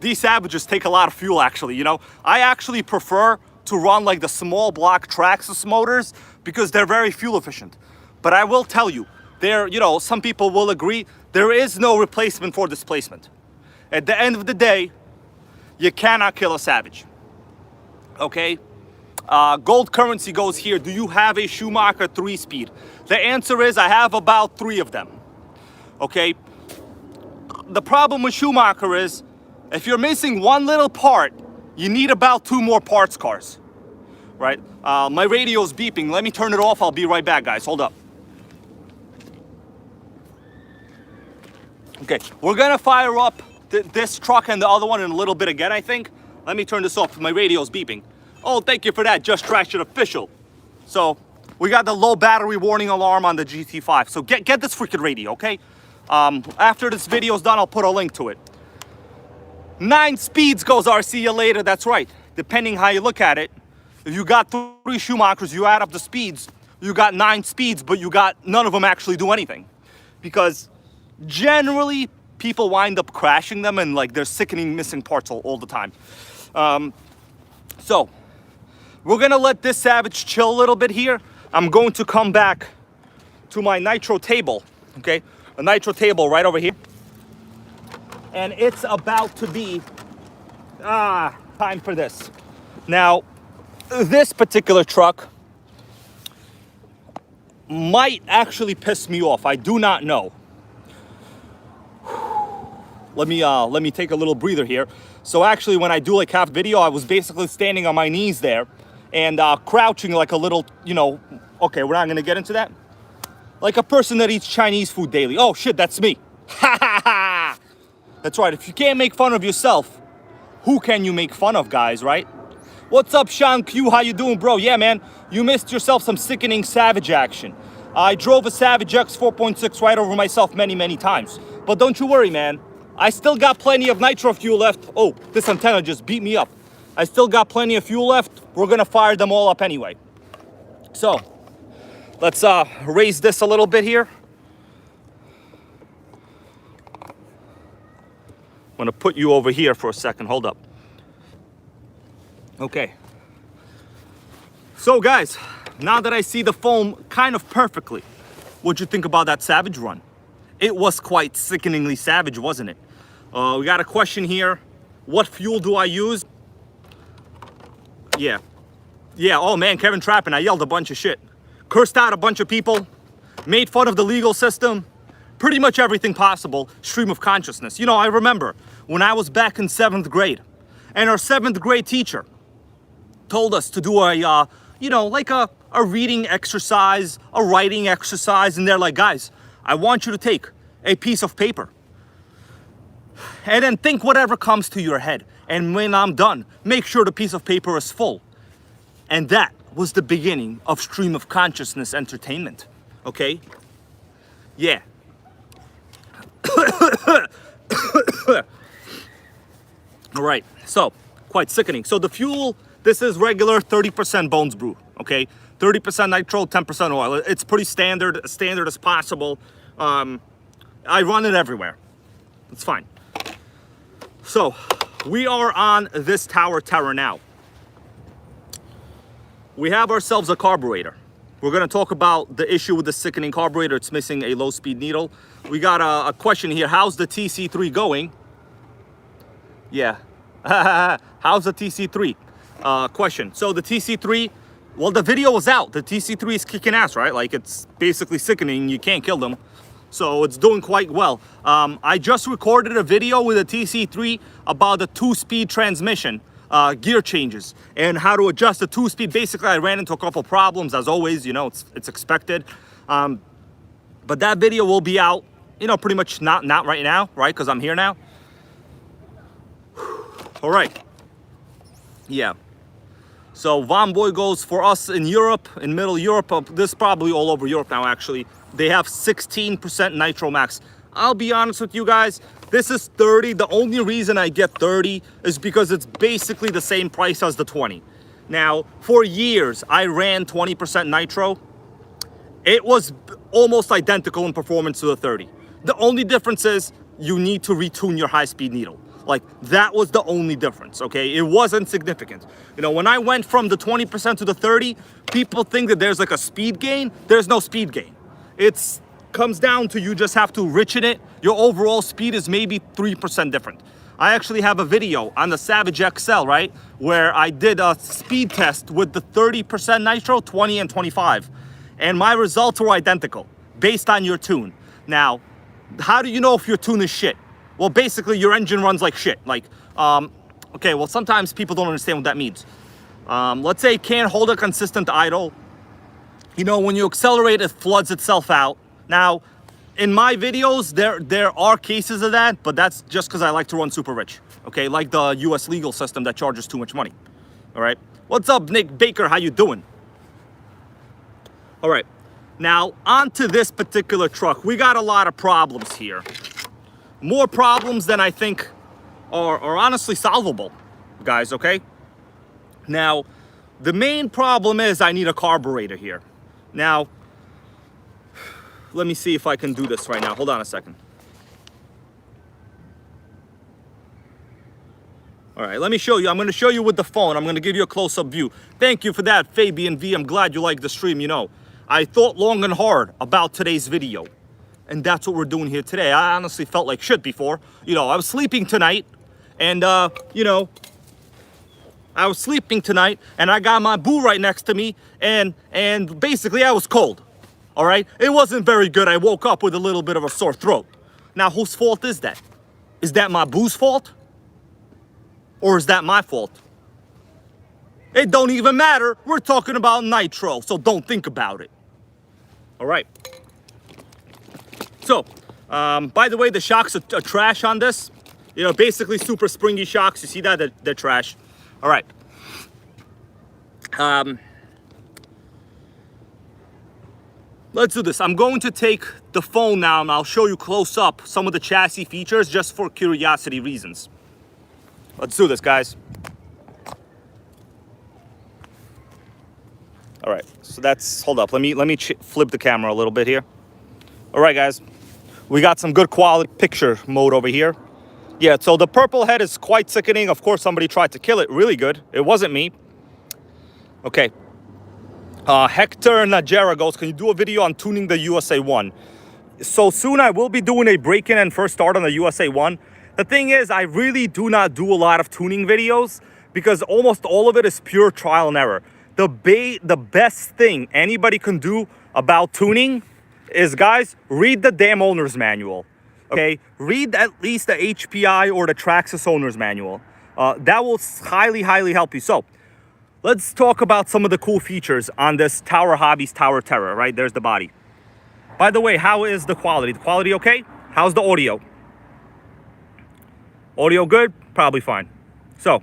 these Savages take a lot of fuel, actually, you know? I actually prefer to run like the small block Traxxas motors because they're very fuel efficient. But I will tell you, you know, some people will agree, there is no replacement for displacement. At the end of the day, you cannot kill a Savage, okay? Gold Currency goes here, do you have a Schumacher 3-speed? The answer is I have about 3 of them, okay? The problem with Schumacher is if you're missing one little part, you need about 2 more parts cars, right? My radio's beeping. Let me turn it off. I'll be right back, guys. Hold up. Okay, we're gonna fire up this truck and the other one in a little bit again, I think. Let me turn this off. My radio's beeping. Oh, thank you for that. Just Trashed It official. So we got the low battery warning alarm on the GT5. So get this freaking radio, okay? After this video's done, I'll put a link to it. 9 speeds goes RC you later. That's right. Depending how you look at it, if you got 3 Schumachers, you add up the speeds, you got 9 speeds, but you got none of them actually do anything. Because generally, people wind up crashing them and like they're sickening missing parts all the time. So, we're gonna let this Savage chill a little bit here. I'm going to come back to my Nitro table, okay? A Nitro table right over here. And it's about to be, time for this. Now, this particular truck might actually piss me off. I do not know. Let me take a little breather here. So actually, when I do like half video, I was basically standing on my knees there and crouching like a little, you know, okay, we're not gonna get into that. Like a person that eats Chinese food daily. Oh shit, that's me. Ha ha ha! That's right, if you can't make fun of yourself, who can you make fun of, guys, right? What's up, Sean Q? How you doing, bro? Yeah, man, you missed yourself some sickening Savage action. I drove a Savage X 4.6 right over myself many, many times. But don't you worry, man. I still got plenty of nitro fuel left. Oh, this antenna just beat me up. I still got plenty of fuel left. We're gonna fire them all up anyway. So, let's raise this a little bit here. I'm gonna put you over here for a second, hold up. Okay. So guys, now that I see the foam kind of perfectly, what'd you think about that Savage run? It was quite sickeningly savage, wasn't it? We got a question here. What fuel do I use? Yeah, oh man, Kevin Trappin, I yelled a bunch of shit. Cursed out a bunch of people, made fun of the legal system, pretty much everything possible, stream of consciousness. You know, I remember when I was back in 7th grade, and our 7th grade teacher told us to do a, you know, like a reading exercise, a writing exercise, and they're like, guys, I want you to take a piece of paper and then think whatever comes to your head. And when I'm done, make sure the piece of paper is full. And that was the beginning of stream of consciousness entertainment, okay? Yeah. All right, so quite sickening. So the fuel, this is regular 30% Bones Brew, okay? 30% nitro, 10% oil. It's pretty standard as possible. I run it everywhere. It's fine. So we are on this Tower Terror now. We have ourselves a carburetor. We're gonna talk about the issue with the sickening carburetor. It's missing a low-speed needle. We got a question here. How's the TC3 going? Yeah. How's the TC3? Question. So the TC3, well, the video was out. The TC3 is kicking ass, right? Like, it's basically sickening. You can't kill them. So it's doing quite well. I just recorded a video with a TC3 about the 2-speed transmission, gear changes, and how to adjust the 2-speed. Basically, I ran into a couple problems, as always, you know, it's expected. But that video will be out, you know, pretty much not right now, right? Because I'm here now. All right. Yeah. So Von Boy goes for us in Europe, in Middle Europe. This is probably all over Europe now, actually. They have 16% Nitro Max. I'll be honest with you guys, this is 30. The only reason I get 30 is because it's basically the same price as the 20. Now, for years, I ran 20% Nitro. It was almost identical in performance to the 30. The only difference is you need to retune your high-speed needle. Like, that was the only difference, okay? It wasn't significant. You know, when I went from the 20% to the 30, people think that there's like a speed gain. There's no speed gain. It comes down to you just have to richen it. Your overall speed is maybe 3% different. I actually have a video on the Savage XL, right? Where I did a speed test with the 30% nitro, 20 and 25. And my results were identical based on your tune. Now, how do you know if your tune is shit? Well, basically your engine runs like shit. Like, okay, well, sometimes people don't understand what that means. Let's say it can't hold a consistent idle. You know, when you accelerate, it floods itself out. Now, in my videos, there are cases of that, but that's just because I like to run super rich. Okay, like the US legal system that charges too much money. All right. What's up, Nick Baker? How you doing? All right. Now, onto this particular truck. We got a lot of problems here. More problems than I think are honestly solvable, guys, okay? Now, the main problem is I need a carburetor here. Now, let me see if I can do this right now. Hold on a second. All right, let me show you. I'm going to show you with the phone. I'm going to give you a close-up view. Thank you for that, Fabian V. I'm glad you like the stream. You know, I thought long and hard about today's video. And that's what we're doing here today. I honestly felt like shit before. You know, I was sleeping tonight. And, you know, I was sleeping tonight and I got my boo right next to me and basically I was cold. All right? It wasn't very good. I woke up with a little bit of a sore throat. Now, whose fault is that? Is that my boo's fault? Or is that my fault? It don't even matter. We're talking about Nitro, so don't think about it. All right. So, by the way, the shocks are trash on this. You know, basically super springy shocks. You see that? They're trash. All right. Let's do this. I'm going to take the phone now and I'll show you close up some of the chassis features just for curiosity reasons. Let's do this, guys. All right, so that's, hold up. Let me flip the camera a little bit here. All right, guys. We got some good quality picture mode over here. Yeah, so the purple head is quite sickening. Of course, somebody tried to kill it really good. It wasn't me. Okay. Hector Najera goes, can you do a video on tuning the USA 1? So soon I will be doing a break-in and first start on the USA 1. The thing is, I really do not do a lot of tuning videos because almost all of it is pure trial and error. The best thing anybody can do about tuning is, guys, read the damn owner's manual. Okay, read at least the HPI or the Traxxas owner's manual. That will highly, highly help you. So let's talk about some of the cool features on this Tower Hobbies Tower Terror, right? There's the body. By the way, how is the quality? The quality okay? How's the audio? Audio good? Probably fine. So,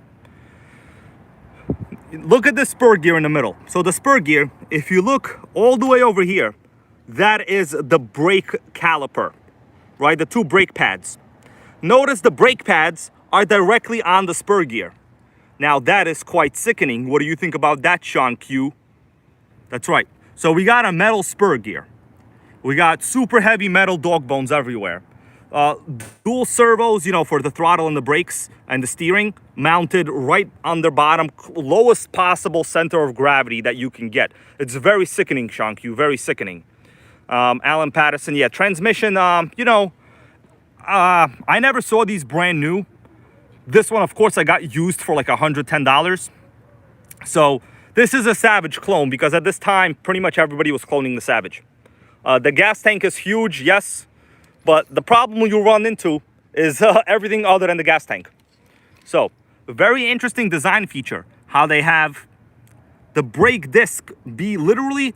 look at the spur gear in the middle. So the spur gear, if you look all the way over here, that is the brake caliper, right? The two brake pads. Notice the brake pads are directly on the spur gear. Now that is quite sickening. What do you think about that, Sean Q? That's right. So we got a metal spur gear. We got super heavy metal dog bones everywhere. Dual servos, you know, for the throttle and the brakes and the steering, mounted right on the bottom, lowest possible center of gravity that you can get. It's very sickening, Sean Q, very sickening. Alan Patterson, yeah, transmission, you know, I never saw these brand new. This one, of course, I got used for like $110. So this is a Savage clone because at this time, pretty much everybody was cloning the Savage. The gas tank is huge, yes, but the problem you run into is everything other than the gas tank. So, a very interesting design feature, how they have the brake disc be literally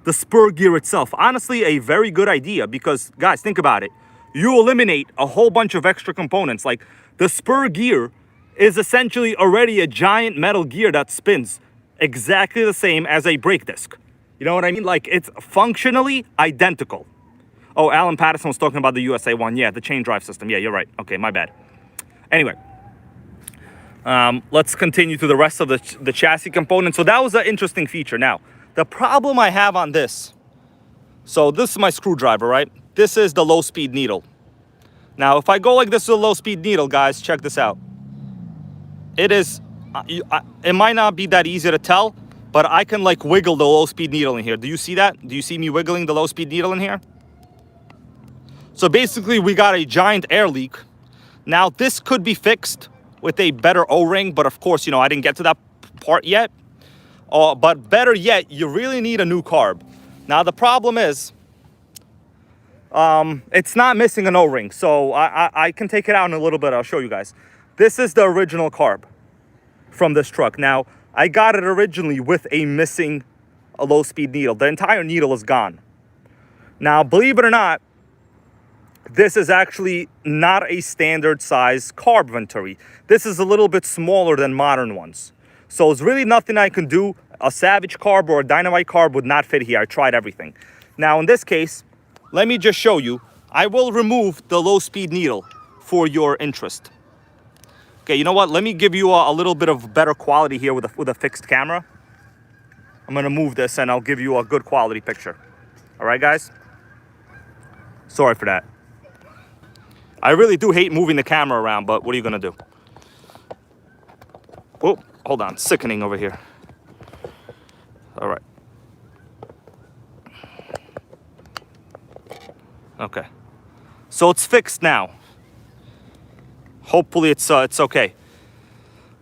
the spur gear itself. Honestly, a very good idea because, guys, think about it. You eliminate a whole bunch of extra components. Like, the spur gear is essentially already a giant metal gear that spins exactly the same as a brake disc. You know what I mean? Like, it's functionally identical. Oh, Alan Patterson was talking about the USA 1. Yeah, the chain drive system. Yeah, you're right. Okay, my bad. Anyway, let's continue to the rest of the chassis components. So that was an interesting feature. Now, the problem I have on this, so this is my screwdriver, right? This is the low-speed needle. Now, if I go like this with a low-speed needle, guys, check this out. It is, it might not be that easy to tell, but I can like wiggle the low-speed needle in here. Do you see that? Do you see me wiggling the low-speed needle in here? So basically, we got a giant air leak. Now, this could be fixed with a better O-ring, but of course, you know, I didn't get to that part yet. But better yet, you really need a new carb. Now, the problem is, it's not missing an O-ring, so I can take it out in a little bit. I'll show you guys. This is the original carb from this truck. Now, I got it originally with a missing low-speed needle. The entire needle is gone. Now, believe it or not, this is actually not a standard size carb venturi. This is a little bit smaller than modern ones. So there's really nothing I can do. A Savage carb or a Dynamite carb would not fit here. I tried everything. Now, in this case, let me just show you. I will remove the low-speed needle for your interest. Okay, you know what? Let me give you a little bit of better quality here with a fixed camera. I'm going to move this and I'll give you a good quality picture. All right, guys? Sorry for that. I really do hate moving the camera around, but what are you going to do? Oh, hold on. Sickening over here. All right. Okay. So it's fixed now. Hopefully it's okay.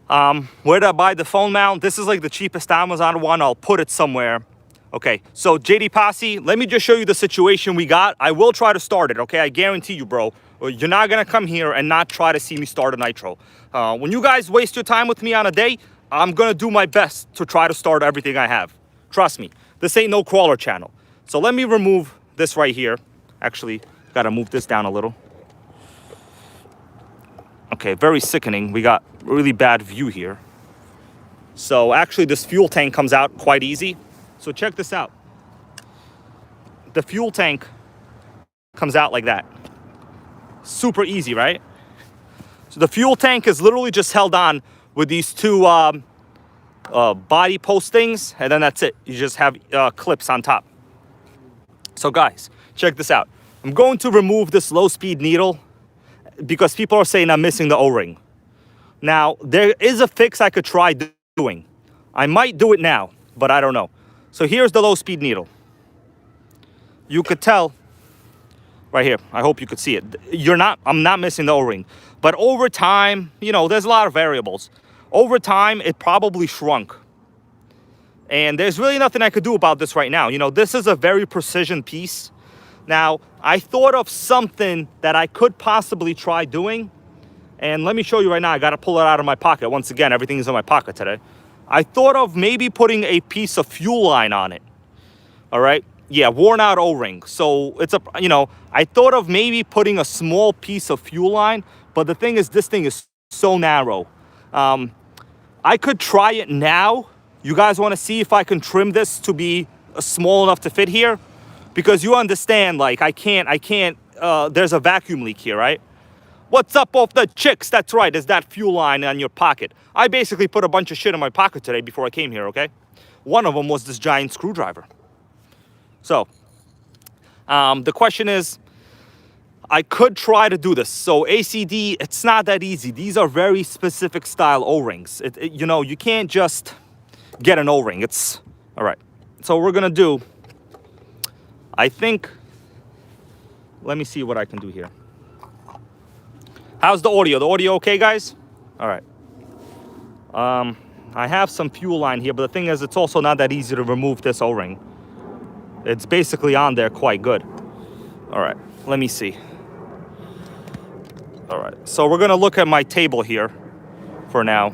Where did I buy the phone mount? This is like the cheapest Amazon one. I'll put it somewhere. Okay, so JD Posse, let me just show you the situation we got. I will try to start it, okay? I guarantee you, bro. You're not gonna come here and not try to see me start a Nitro. When you guys waste your time with me on a day, I'm gonna do my best to try to start everything I have. Trust me, this ain't no crawler channel. So let me remove this right here. Actually, gotta move this down a little. Okay, very sickening. We got really bad view here. So actually this fuel tank comes out quite easy. So check this out. The fuel tank comes out like that. Super easy, right? So the fuel tank is literally just held on with these two body post things, and then that's it. You just have clips on top. So guys, check this out. I'm going to remove this low-speed needle because people are saying I'm missing the O-ring. Now, there is a fix I could try doing. I might do it now, but I don't know. So here's the low-speed needle. You could tell right here. I hope you could see it. I'm not missing the O-ring. But over time, you know, there's a lot of variables. Over time, it probably shrunk. And there's really nothing I could do about this right now. You know, this is a very precision piece. Now, I thought of something that I could possibly try doing. And let me show you right now. I got to pull it out of my pocket. Once again, everything is in my pocket today. I thought of maybe putting a piece of fuel line on it. All right. Yeah, worn out O-ring. So it's a, you know, I thought of maybe putting a small piece of fuel line. But the thing is, this thing is so narrow. I could try it now. You guys want to see if I can trim this to be small enough to fit here? Because you understand, like, I can't, there's a vacuum leak here, right? What's up off the chicks? That's right, there's that fuel line on your pocket. I basically put a bunch of shit in my pocket today before I came here, okay? One of them was this giant screwdriver. So, the question is, I could try to do this. So ACD, it's not that easy. These are very specific style O-rings. You know, you can't just get an O-ring. It's, all right. So what we're gonna do, I think, let me see what I can do here. How's the audio? The audio okay, guys? All right. I have some fuel line here, but the thing is, it's also not that easy to remove this O-ring. It's basically on there quite good. All right, let me see. All right, so we're gonna look at my table here for now.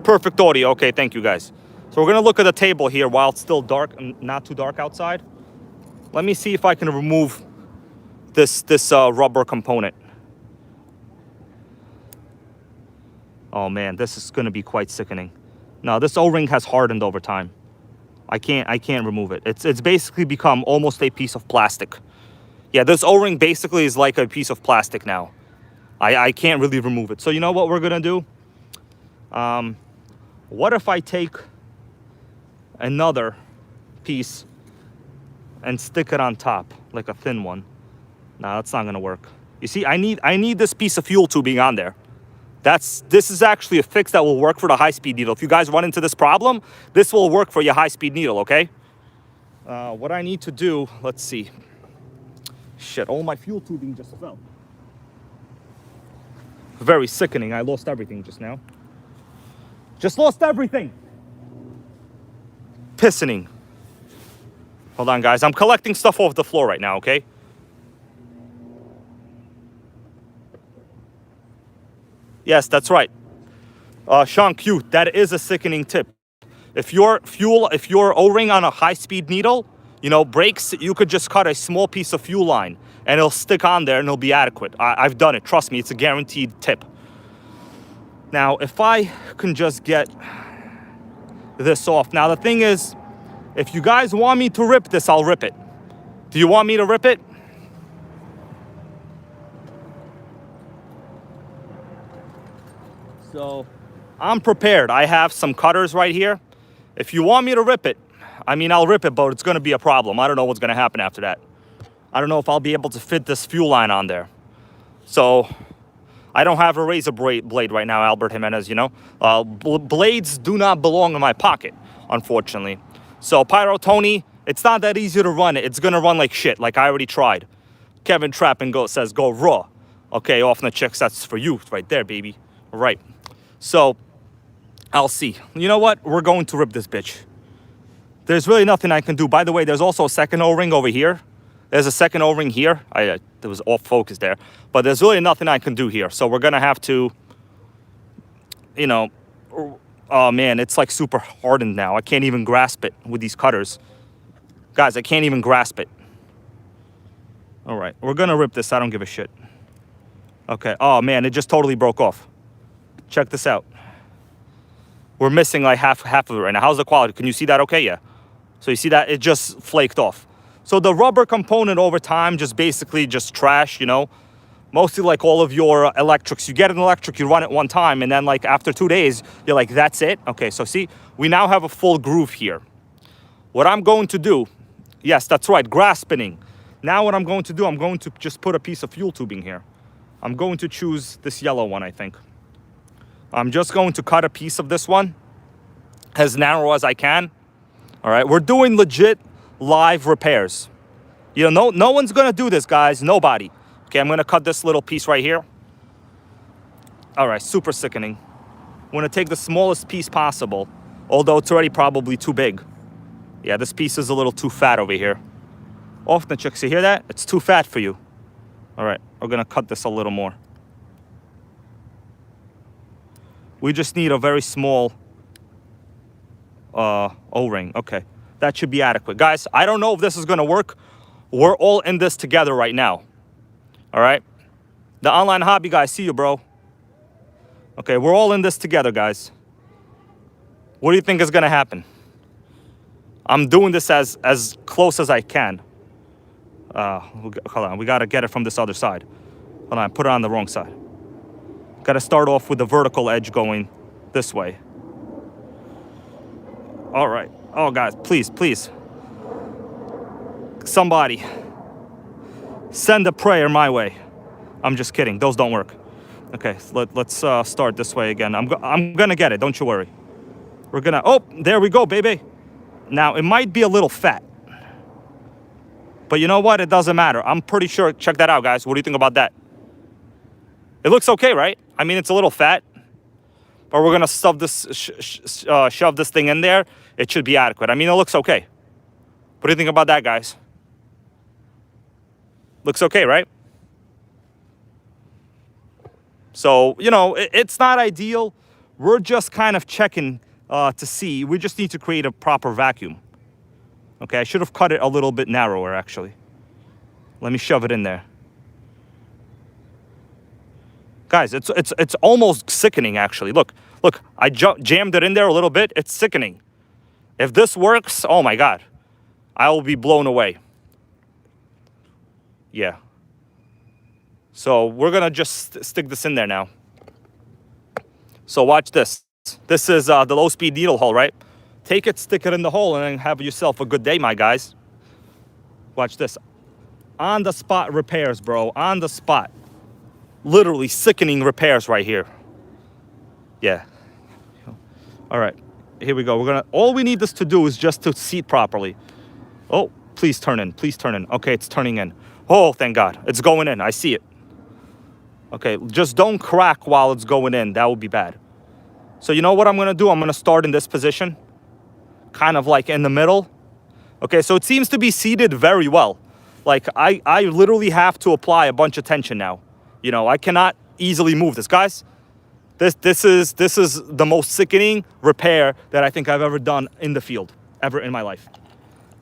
Perfect audio, okay, thank you guys. So we're gonna look at the table here while it's still dark and not too dark outside. Let me see if I can remove this rubber component. Oh man, this is gonna be quite sickening. No, this O-ring has hardened over time. I can't remove it. It's basically become almost a piece of plastic. Yeah, this O-ring basically is like a piece of plastic now. I can't really remove it. So you know what we're gonna do? What if I take another piece and stick it on top, like a thin one? No, that's not gonna work. You see, I need this piece of fuel tubing on there. This is actually a fix that will work for the high-speed needle. If you guys run into this problem, this will work for your high-speed needle, okay? What I need to do, let's see. Shit, all my fuel tubing just fell. Very sickening. I lost everything just now. Just lost everything. Pissening. Hold on, guys. I'm collecting stuff off the floor right now, okay? Yes, that's right. Sean Q, that is a sickening tip. If your O-ring on a high-speed needle, you know, breaks, you could just cut a small piece of fuel line and it'll stick on there and it'll be adequate. I've done it. Trust me, it's a guaranteed tip. Now, if I can just get this off. Now, the thing is, if you guys want me to rip this, I'll rip it. Do you want me to rip it? So, I'm prepared. I have some cutters right here. If you want me to rip it, I mean, I'll rip it, but it's going to be a problem. I don't know what's going to happen after that. I don't know if I'll be able to fit this fuel line on there. So, I don't have a razor blade right now, Albert Jimenez, you know. Blades do not belong in my pocket, unfortunately. So, Pyro Tony, it's not that easy to run it. It's going to run like shit, like I already tried. Kevin Trappen says, go raw. Okay, off the chicks, that's for you right there, baby. All right. So, I'll see. You know what? We're going to rip this bitch. There's really nothing I can do. By the way, there's also a second O-ring over here. There's a second O-ring here. It was off focus there. But there's really nothing I can do here. So we're going to have to, you know, oh man, it's like super hardened now. I can't even grasp it with these cutters. Guys, I can't even grasp it. All right, we're going to rip this. I don't give a shit. Okay, oh man, it just totally broke off. Check this out. We're missing like half of it right now. How's the quality? Can you see that okay? Yeah. So you see that? It just flaked off. So the rubber component over time just basically just trash, you know. Mostly like all of your electrics. You get an electric, you run it one time, and then like after 2 days, you're like, that's it? Okay, so see, we now have a full groove here. What I'm going to do, yes, that's right, grass spinning. Now what I'm going to do, I'm going to just put a piece of fuel tubing here. I'm going to choose this yellow one, I think. I'm just going to cut a piece of this one as narrow as I can. All right, we're doing legit live repairs. You know, no one's gonna do this, guys, nobody. Okay, I'm gonna cut this little piece right here. All right, super sickening. I'm gonna take the smallest piece possible, although it's already probably too big. Yeah, this piece is a little too fat over here. Often, chicks, you hear that? It's too fat for you. All right, we're gonna cut this a little more. We just need a very small O-ring. Okay, that should be adequate. Guys, I don't know if this is gonna work. We're all in this together right now. All right? The online hobby guys, see you, bro. Okay, we're all in this together, guys. What do you think is gonna happen? I'm doing this as close as I can. Hold on, we gotta get it from this other side. Hold on, I put it on the wrong side. Gotta start off with the vertical edge going this way. All right. Oh, guys, please, please. Somebody send a prayer my way. I'm just kidding. Those don't work. Okay, let's start this way again. I'm gonna get it. Don't you worry. We're gonna. Oh, there we go, baby. Now it might be a little fat, but you know what? It doesn't matter. I'm pretty sure. Check that out, guys. What do you think about that? It looks okay, right? I mean, it's a little fat, but we're gonna shove this thing in there. It should be adequate. I mean, it looks okay. What do you think about that, guys? Looks okay, right? So, you know, it's not ideal. We're just kind of checking to see. We just need to create a proper vacuum. Okay, I should have cut it a little bit narrower, actually. Let me shove it in there. Guys, it's almost sickening, actually. Look, I jammed it in there a little bit. It's sickening. If this works, oh my God, I will be blown away. Yeah. So we're gonna just stick this in there now. So watch this. This is the low-speed needle hole, right? Take it, stick it in the hole, and then have yourself a good day, my guys. Watch this. On the spot repairs, bro. On the spot. Literally sickening repairs right here. Yeah. All right. Here we go. All we need this to do is just to seat properly. Oh, please turn in. Please turn in. Okay, it's turning in. Oh, thank God. It's going in. I see it. Okay, just don't crack while it's going in. That would be bad. So you know what I'm going to do? I'm going to start in this position. Kind of like in the middle. Okay, so it seems to be seated very well. Like, I literally have to apply a bunch of tension now. You know, I cannot easily move this. Guys, this is the most sickening repair that I think I've ever done in the field, ever in my life.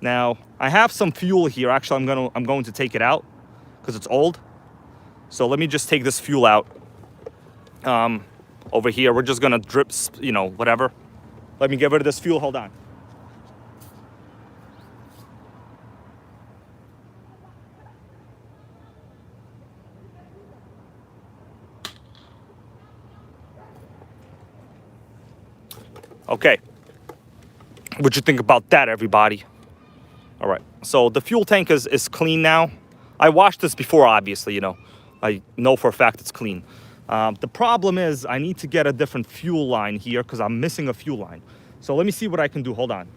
Now, I have some fuel here. Actually, I'm going to take it out because it's old. So let me just take this fuel out. Over here, we're just gonna drip, you know, whatever. Let me get rid of this fuel. Hold on. Okay. What you think about that, everybody? All right. So the fuel tank is clean now. I washed this before, obviously, you know. I know for a fact it's clean. The problem is I need to get a different fuel line here because I'm missing a fuel line. So let me see what I can do. Hold on.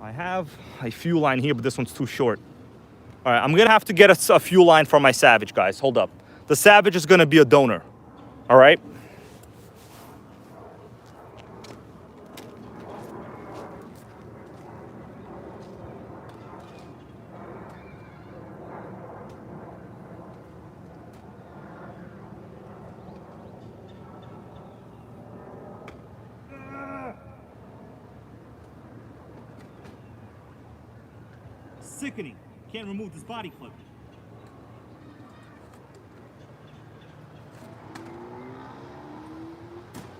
I have a fuel line here, but this one's too short. All right, I'm going to have to get a fuel line for my Savage, guys. Hold up. The Savage is going to be a donor. All right? sickening. Can't remove this body clip.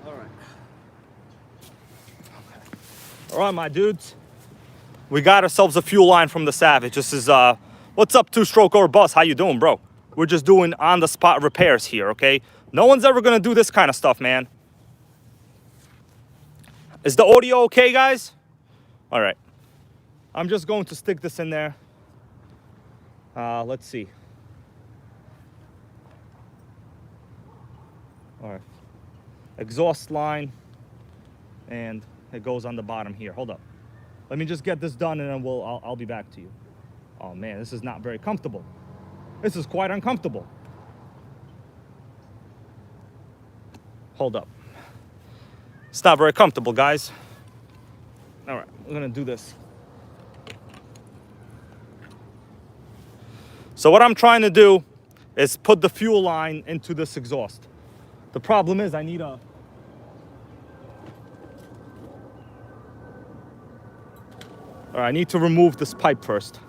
All right. All right, my dudes. We got ourselves a fuel line from the Savage. This is, what's up, two-stroke or bus? How you doing, bro? We're just doing on-the-spot repairs here, okay? No one's ever gonna do this kind of stuff, man. Is the audio okay, guys? All right. I'm just going to stick this in there. Let's see. All right. Exhaust line. And it goes on the bottom here. Hold up. Let me just get this done and then I'll be back to you. Oh man, this is not very comfortable. This is quite uncomfortable. Hold up. It's not very comfortable, guys. All right, we're gonna do this. So what I'm trying to do is put the fuel line into this exhaust. The problem is I need a... All right, I need to remove this pipe first.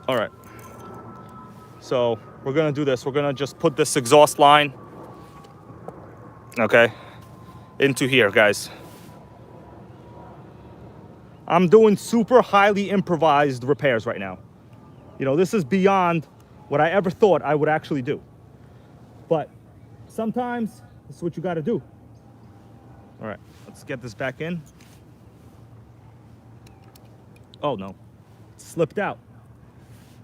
All right. So we're gonna do this. We're gonna just put this exhaust line, okay, into here, guys. I'm doing super highly improvised repairs right now. You know, this is beyond what I ever thought I would actually do. But sometimes it's what you gotta do. All right, let's get this back in. Oh no, slipped out.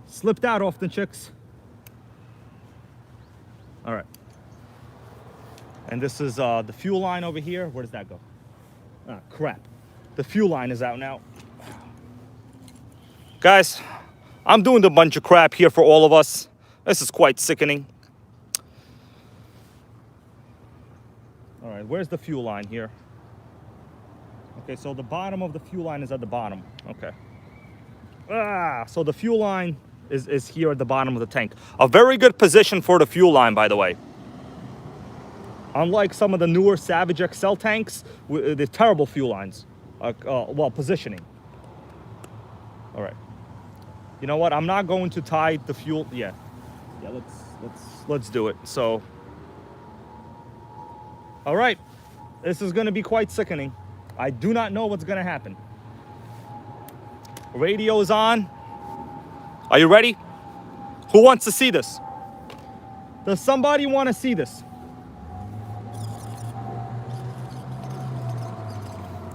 Slipped out off the chicks. All right. And this is the fuel line over here. Where does that go? Ah, crap. The fuel line is out now. Guys, I'm doing a bunch of crap here for all of us. This is quite sickening. All right, where's the fuel line here? Okay, so the bottom of the fuel line is at the bottom. Okay. So the fuel line is here at the bottom of the tank. A very good position for the fuel line, by the way. Unlike some of the newer Savage XL tanks, the terrible fuel lines. Well, positioning. All right. You know what? I'm not going to tie the fuel. Yeah. Let's do it. So. All right. This is going to be quite sickening. I do not know what's going to happen. Radio is on. Are you ready? Who wants to see this? Does somebody want to see this?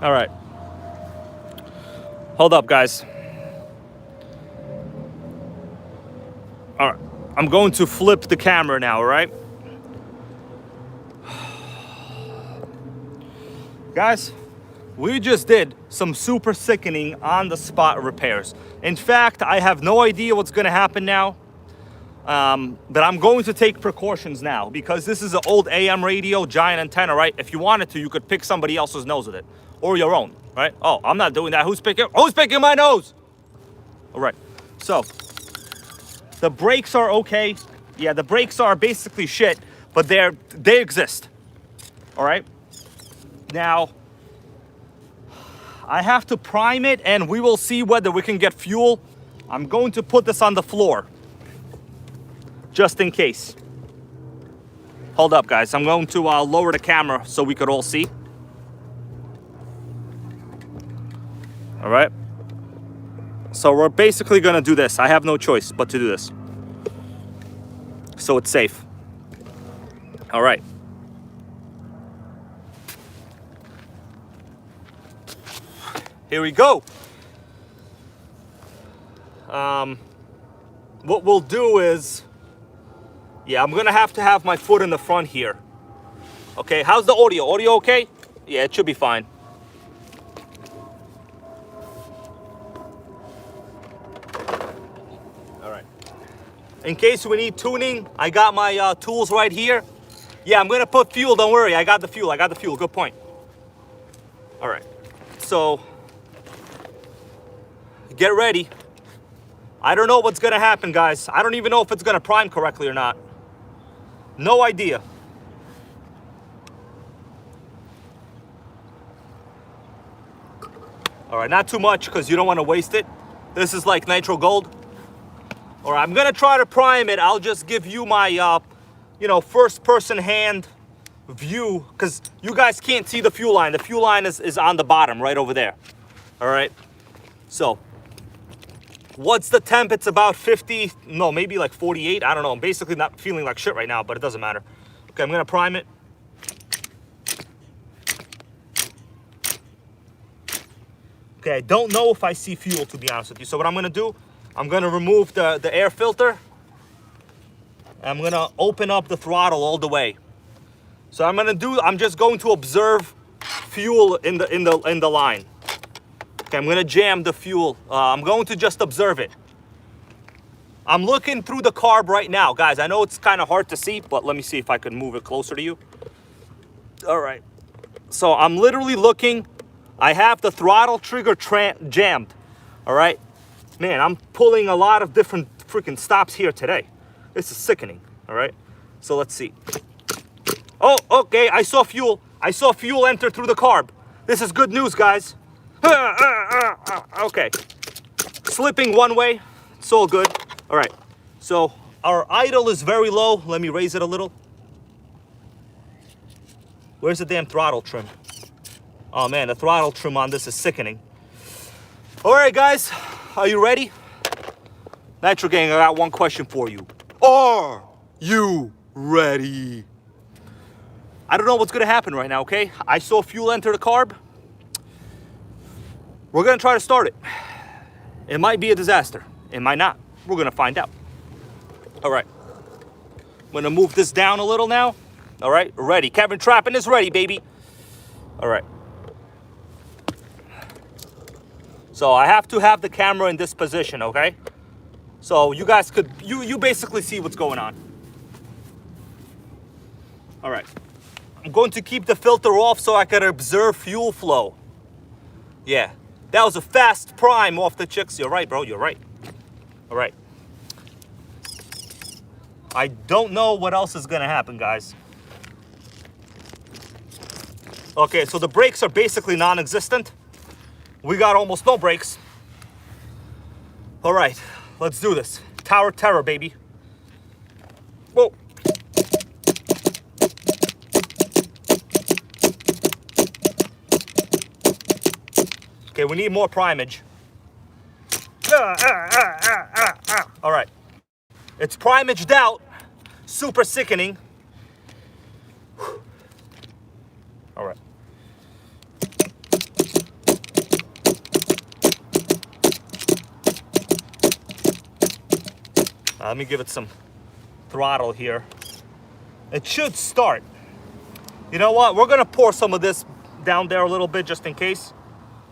All right. Hold up, guys. All right. I'm going to flip the camera now, all right? Guys, we just did some super sickening on-the-spot repairs. In fact, I have no idea what's going to happen now. But I'm going to take precautions now because this is an old AM radio, giant antenna, right? If you wanted to, you could pick somebody else's nose with it or your own, right? Oh, I'm not doing that. Who's picking my nose? All right. So the brakes are okay. Yeah, the brakes are basically shit, but they exist. All right. Now, I have to prime it and we will see whether we can get fuel. I'm going to put this on the floor just in case. Hold up, guys. I'm going to lower the camera so we could all see. All right. So we're basically going to do this. I have no choice but to do this. So it's safe. All right. Here we go. What we'll do is, yeah, I'm gonna have to have my foot in the front here. Okay, how's the audio? Audio okay? Yeah, it should be fine. All right. In case we need tuning, I got my tools right here. Yeah, I'm gonna put fuel, don't worry. I got the fuel, good point. All right, so get ready. I don't know what's gonna happen, guys. I don't even know if it's gonna prime correctly or not. No idea. All right, not too much because you don't want to waste it. This is like Nitro Gold. Or I'm gonna try to prime it. I'll just give you my, you know, first-person hand view, because you guys can't see the fuel line. The fuel line is on the bottom, right over there. All right. So, what's the temp? It's about 50, no, maybe like 48. I don't know. I'm basically not feeling like shit right now, but it doesn't matter. Okay, I'm gonna prime it. Okay, I don't know if I see fuel, to be honest with you. So what I'm gonna do, I'm gonna remove the air filter. I'm gonna open up the throttle all the way. So I'm just going to observe fuel in the line. Okay, I'm gonna jam the fuel. I'm going to just observe it. I'm looking through the carb right now, guys. I know it's kind of hard to see, but let me see if I can move it closer to you. All right. So I'm literally looking. I have the throttle trigger jammed. All right. Man, I'm pulling a lot of different freaking stops here today. This is sickening. All right. So let's see. Oh, okay. I saw fuel. I saw fuel enter through the carb. This is good news, guys. Okay. Slipping one way. It's all good. All right. So our idle is very low. Let me raise it a little. Where's the damn throttle trim? Oh man, the throttle trim on this is sickening. All right, guys, are you ready? NitroGang, I got one question for you. Are you ready? I don't know what's gonna happen right now, okay? I saw fuel enter the carb. We're gonna try to start it. It might be a disaster. It might not. We're gonna find out. All right. I'm gonna move this down a little now. All right, ready. Kevin Trappin is ready, baby. All right. So I have to have the camera in this position, okay? So you guys could, you basically see what's going on. All right. I'm going to keep the filter off so I can observe fuel flow. Yeah, that was a fast prime off the chicks. You're right, bro, you're right. All right. I don't know what else is gonna happen, guys. Okay, so the brakes are basically non-existent. We got almost no brakes. All right, let's do this. Tower Terror, baby. Whoa. Okay, we need more primage. All right. It's primaged out. Super sickening. All right. Let me give it some throttle here. It should start. You know what? We're gonna pour some of this down there a little bit just in case.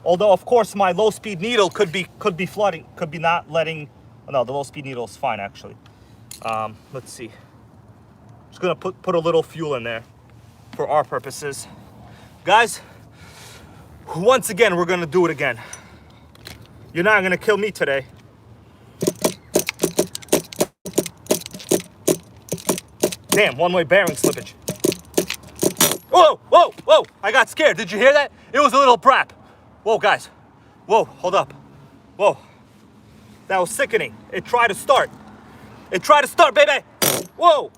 Although, of course, my low-speed needle could be flooding, could be not letting. Oh, no, the low-speed needle is fine actually. Let's see. Just gonna put a little fuel in there for our purposes, guys. Once again, we're gonna do it again. You're not gonna kill me today. Damn, one-way bearing slippage. Whoa, whoa, whoa! I got scared. Did you hear that? It was a little brap. Whoa, guys. Whoa, hold up. Whoa. That was sickening. It tried to start. It tried to start, baby. Whoa.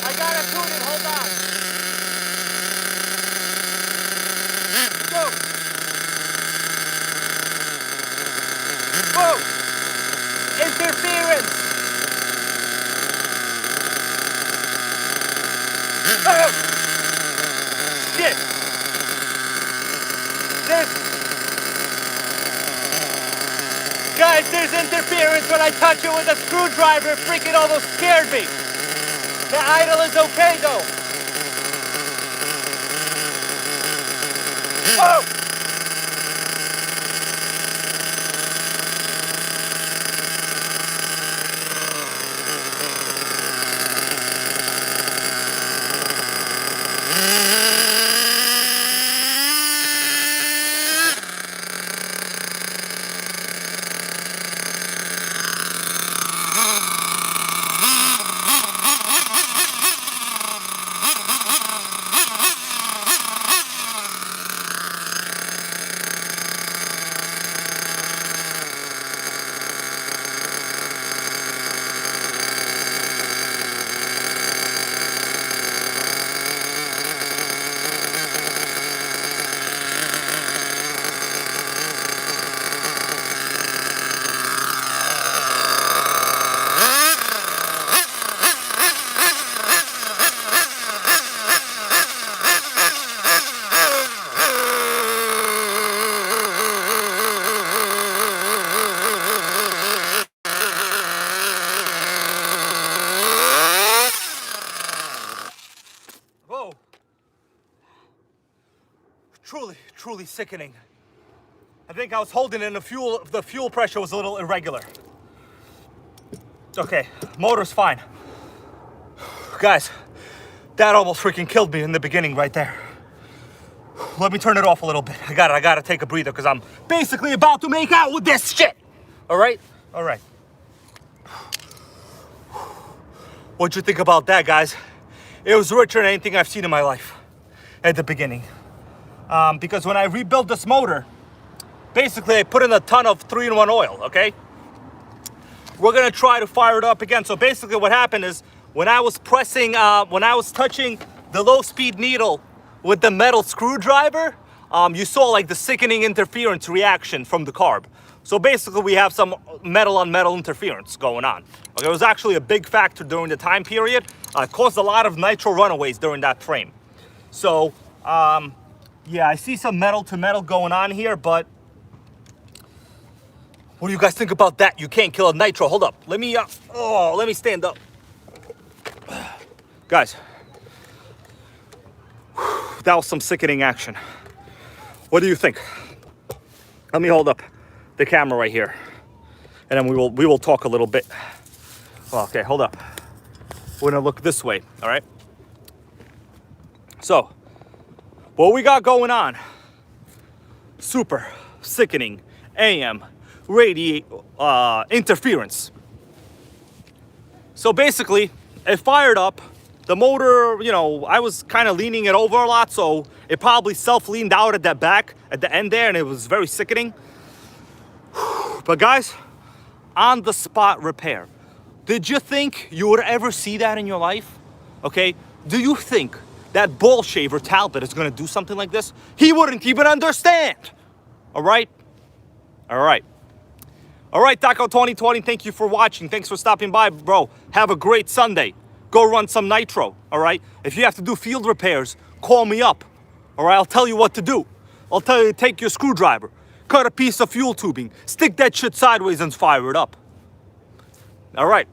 I gotta tune it. Hold on. Go. Whoa! Interference! Oh! Shit! Guys, there's interference when I touch it with a screwdriver. It freaking almost scared me. The idle is okay though. Oh! truly sickening. I think I was holding in the fuel pressure was a little irregular. Okay, motor's fine. Guys, that almost freaking killed me in the beginning right there. Let me turn it off a little bit. I gotta take a breather because I'm basically about to make out with this shit. All right? All right. What'd you think about that, guys? It was richer than anything I've seen in my life at the beginning. Because when I rebuilt this motor, basically I put in a ton of 3-in-1 oil, okay? We're gonna try to fire it up again. So basically what happened is when I was pressing, when I was touching the low-speed needle with the metal screwdriver, you saw like the sickening interference reaction from the carb. So basically we have some metal on metal interference going on. Okay, it was actually a big factor during the time period. It caused a lot of nitro runaways during that frame. So, yeah, I see some metal to metal going on here, but what do you guys think about that? You can't kill a nitro. Hold up. Let me stand up. Guys, that was some sickening action. What do you think? Let me hold up the camera right here, and then we will talk a little bit. Well, okay, hold up. We're gonna look this way, all right? So, what we got going on? Super sickening AM radiate interference. So basically, it fired up. The motor, you know, I was kind of leaning it over a lot, so it probably self-leaned out at that back, at the end there, and it was very sickening. But guys, on the spot repair. Did you think you would ever see that in your life? Okay, do you think that ball shaver Talbot is gonna do something like this? He wouldn't even understand. All right? All right. All right, Taco 2020, thank you for watching. Thanks for stopping by, bro. Have a great Sunday. Go run some nitro, all right? If you have to do field repairs, call me up, all right? I'll tell you what to do. I'll tell you to take your screwdriver, cut a piece of fuel tubing, stick that shit sideways and fire it up. All right.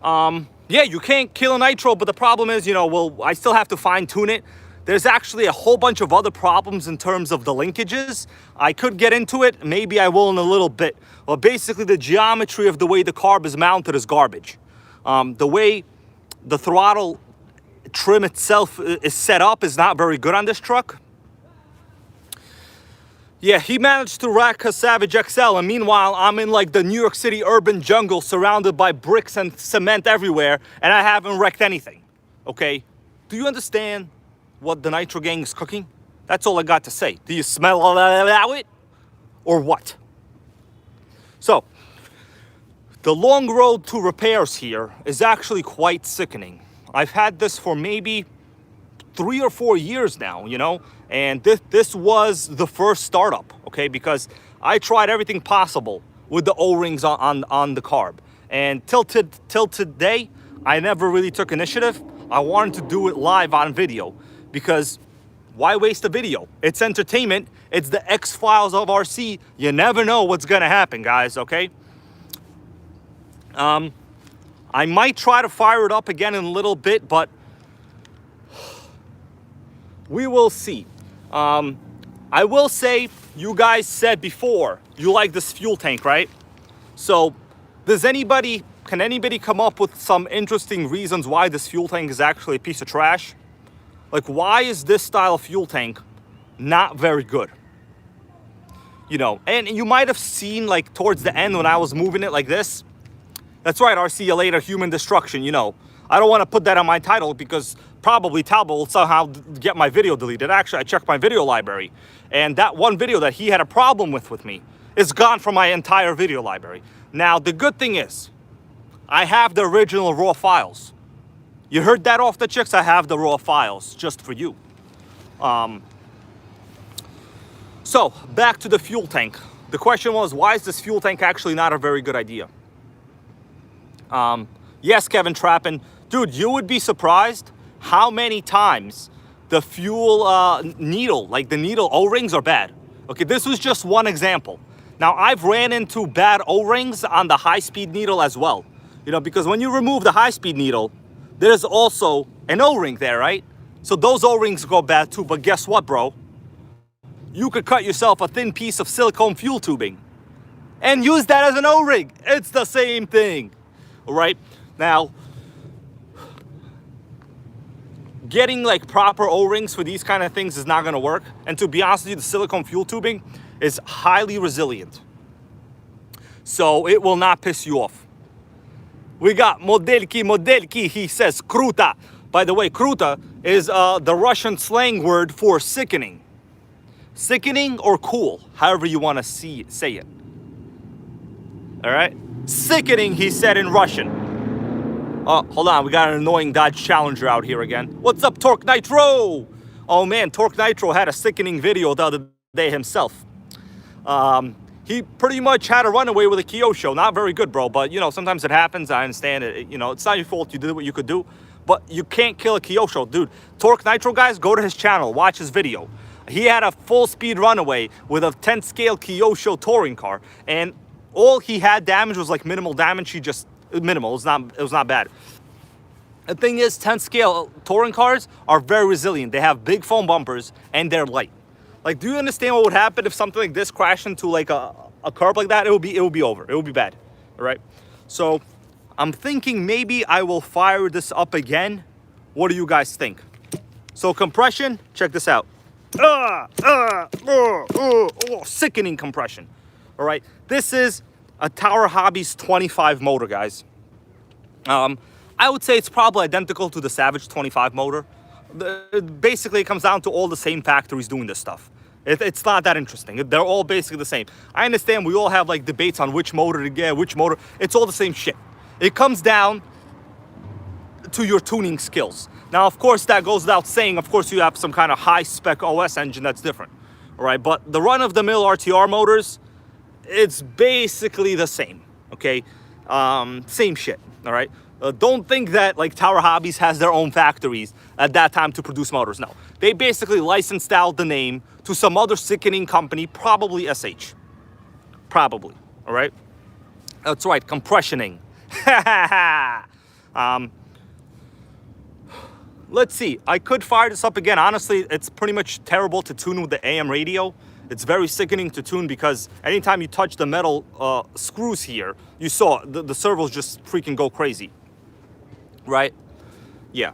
Yeah, you can't kill a nitro, but the problem is, you know, well, I still have to fine tune it. There's actually a whole bunch of other problems in terms of the linkages. I could get into it. Maybe I will in a little bit. Well, basically the geometry of the way the carb is mounted is garbage. The way the throttle trim itself is set up is not very good on this truck. Yeah, he managed to wreck a Savage XL, and meanwhile, I'm in like the New York City urban jungle surrounded by bricks and cement everywhere, and I haven't wrecked anything, okay? Do you understand what the NitroGang is cooking? That's all I got to say. Do you smell it? Or what? So, the long road to repairs here is actually quite sickening. I've had this for maybe 3 or 4 years now, you know, and this was the first startup, okay, because I tried everything possible with the O-rings on the carb, and till today I never really took initiative. I wanted to do it live on video because why waste a video? It's entertainment. It's the X-Files of RC. You never know what's gonna happen, guys, okay? I might try to fire it up again in a little bit, but we will see. I will say, you guys said before, you like this fuel tank, right? So, can anybody come up with some interesting reasons why this fuel tank is actually a piece of trash? Like, why is this style of fuel tank not very good? You know, and you might have seen, like, towards the end when I was moving it like this. That's right, RC you later, human destruction, you know. I don't want to put that on my title because probably Talbot will somehow get my video deleted. Actually, I checked my video library, and that one video that he had a problem with me is gone from my entire video library. Now, the good thing is, I have the original raw files. You heard that off the chicks? I have the raw files just for you. So, back to the fuel tank. The question was, why is this fuel tank actually not a very good idea? Yes, Kevin Trappin. Dude, you would be surprised how many times the fuel needle, like the needle O-rings are bad. Okay, this was just one example. Now, I've ran into bad O-rings on the high-speed needle as well. You know, because when you remove the high-speed needle, there's also an O-ring there, right? So those O-rings go bad too, but guess what, bro? You could cut yourself a thin piece of silicone fuel tubing and use that as an O-ring. It's the same thing, all right? Now, getting like proper O-rings for these kind of things is not gonna work. And to be honest with you, the silicone fuel tubing is highly resilient. So it will not piss you off. We got modelki, he says kruta. By the way, kruta is the Russian slang word for sickening. Sickening or cool, however you want to say it. All right? Sickening, he said in Russian. Oh, hold on. We got an annoying Dodge Challenger out here again. What's up, Torque Nitro? Oh, man, Torque Nitro had a sickening video the other day himself. He pretty much had a runaway with a Kyosho. Not very good, bro. But, you know, sometimes it happens. I understand it. You know, it's not your fault. You did what you could do. But you can't kill a Kyosho. Dude, Torque Nitro, guys, go to his channel. Watch his video. He had a full-speed runaway with a 10-scale Kyosho touring car, and all he had damage was like minimal damage. He just minimal. It was not bad. The thing is, 10-scale touring cars are very resilient. They have big foam bumpers and they're light. Like, do you understand what would happen if something like this crashed into like a curb like that? It would be over. It would be bad. All right. So I'm thinking maybe I will fire this up again. What do you guys think? So compression. Check this out. Sickening compression. All right, this is a Tower Hobbies 25 motor, guys. I would say it's probably identical to the Savage 25 motor. Basically, it comes down to all the same factories doing this stuff. It's not that interesting. They're all basically the same. I understand we all have like debates on which motor to get, which motor. It's all the same shit. It comes down to your tuning skills. Now, of course, that goes without saying. Of course, you have some kind of high-spec OS engine that's different, all right? But the run-of-the-mill RTR motors, it's basically the same, okay? Same shit, all right? Don't think that, like, Tower Hobbies has their own factories at that time to produce motors. No. They basically licensed out the name to some other sickening company, probably SH. Probably, all right? That's right, compressioning. Let's see. I could fire this up again. Honestly, it's pretty much terrible to tune with the AM radio. It's very sickening to tune because anytime you touch the metal screws here, you saw the servos just freaking go crazy. Right? Yeah.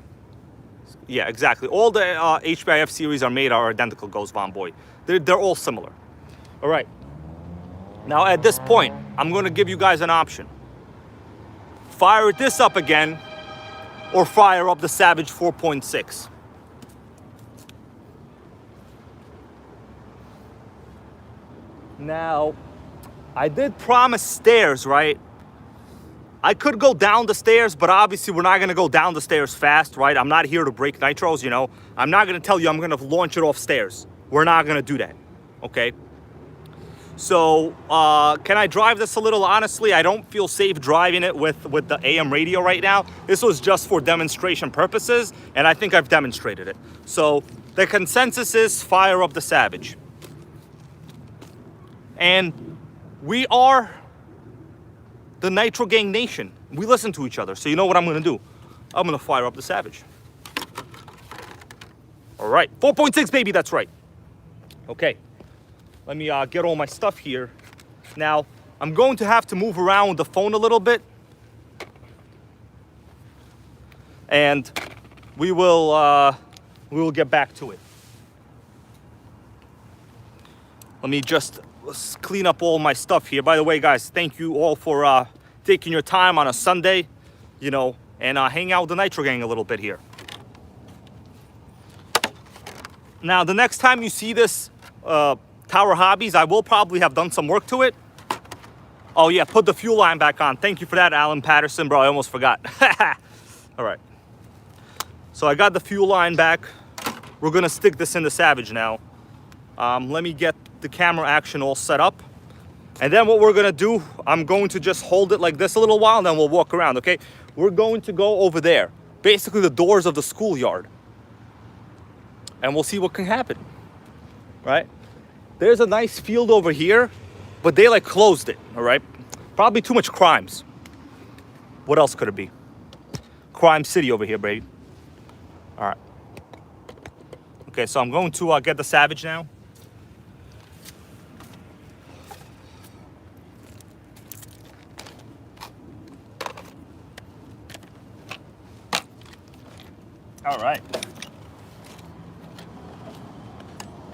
Yeah, exactly. All the HPI F series are identical, goes Von Boy. They're all similar. All right. Now, at this point, I'm going to give you guys an option. Fire this up again, or fire up the Savage 4.6. Now, I did promise stairs, right? I could go down the stairs, but obviously we're not going to go down the stairs fast, right? I'm not here to break nitros, you know. I'm not going to tell you I'm going to launch it off stairs. We're not going to do that, okay? So, can I drive this a little? Honestly, I don't feel safe driving it with the AM radio right now. This was just for demonstration purposes, and I think I've demonstrated it. So, the consensus is fire up the Savage. And we are the NitroGang Nation. We listen to each other. So, you know what I'm going to do? I'm going to fire up the Savage. All right. 4.6, baby. That's right. Okay. Let me get all my stuff here. Now, I'm going to have to move around the phone a little bit. And we will get back to it. Let me just clean up all my stuff here. By the way, guys, thank you all for taking your time on a Sunday, you know, and hang out with the NitroGang a little bit here. Now, the next time you see this Tower Hobbies, I will probably have done some work to it. Oh yeah, put the fuel line back on. Thank you for that, Alan Patterson, bro. I almost forgot. All right. So I got the fuel line back. We're gonna stick this in the Savage now. Let me get the camera action all set up. And then what we're gonna do, I'm going to just hold it like this a little while, and then we'll walk around, okay? We're going to go over there, basically the doors of the schoolyard. And we'll see what can happen, right? There's a nice field over here, but they like closed it, all right? Probably too much crimes. What else could it be? Crime City over here, baby. All right. Okay, so I'm going to get the Savage now. All right.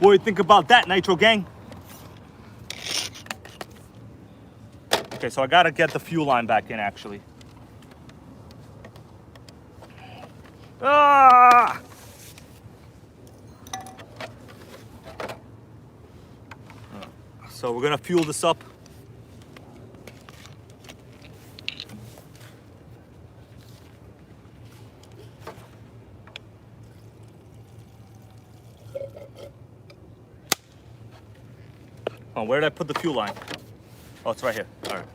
What do you think about that, Nitro Gang? Okay, so I gotta get the fuel line back in, actually. Ah! So we're gonna fuel this up. Oh, where did I put the fuel line? Oh, it's right here. All right.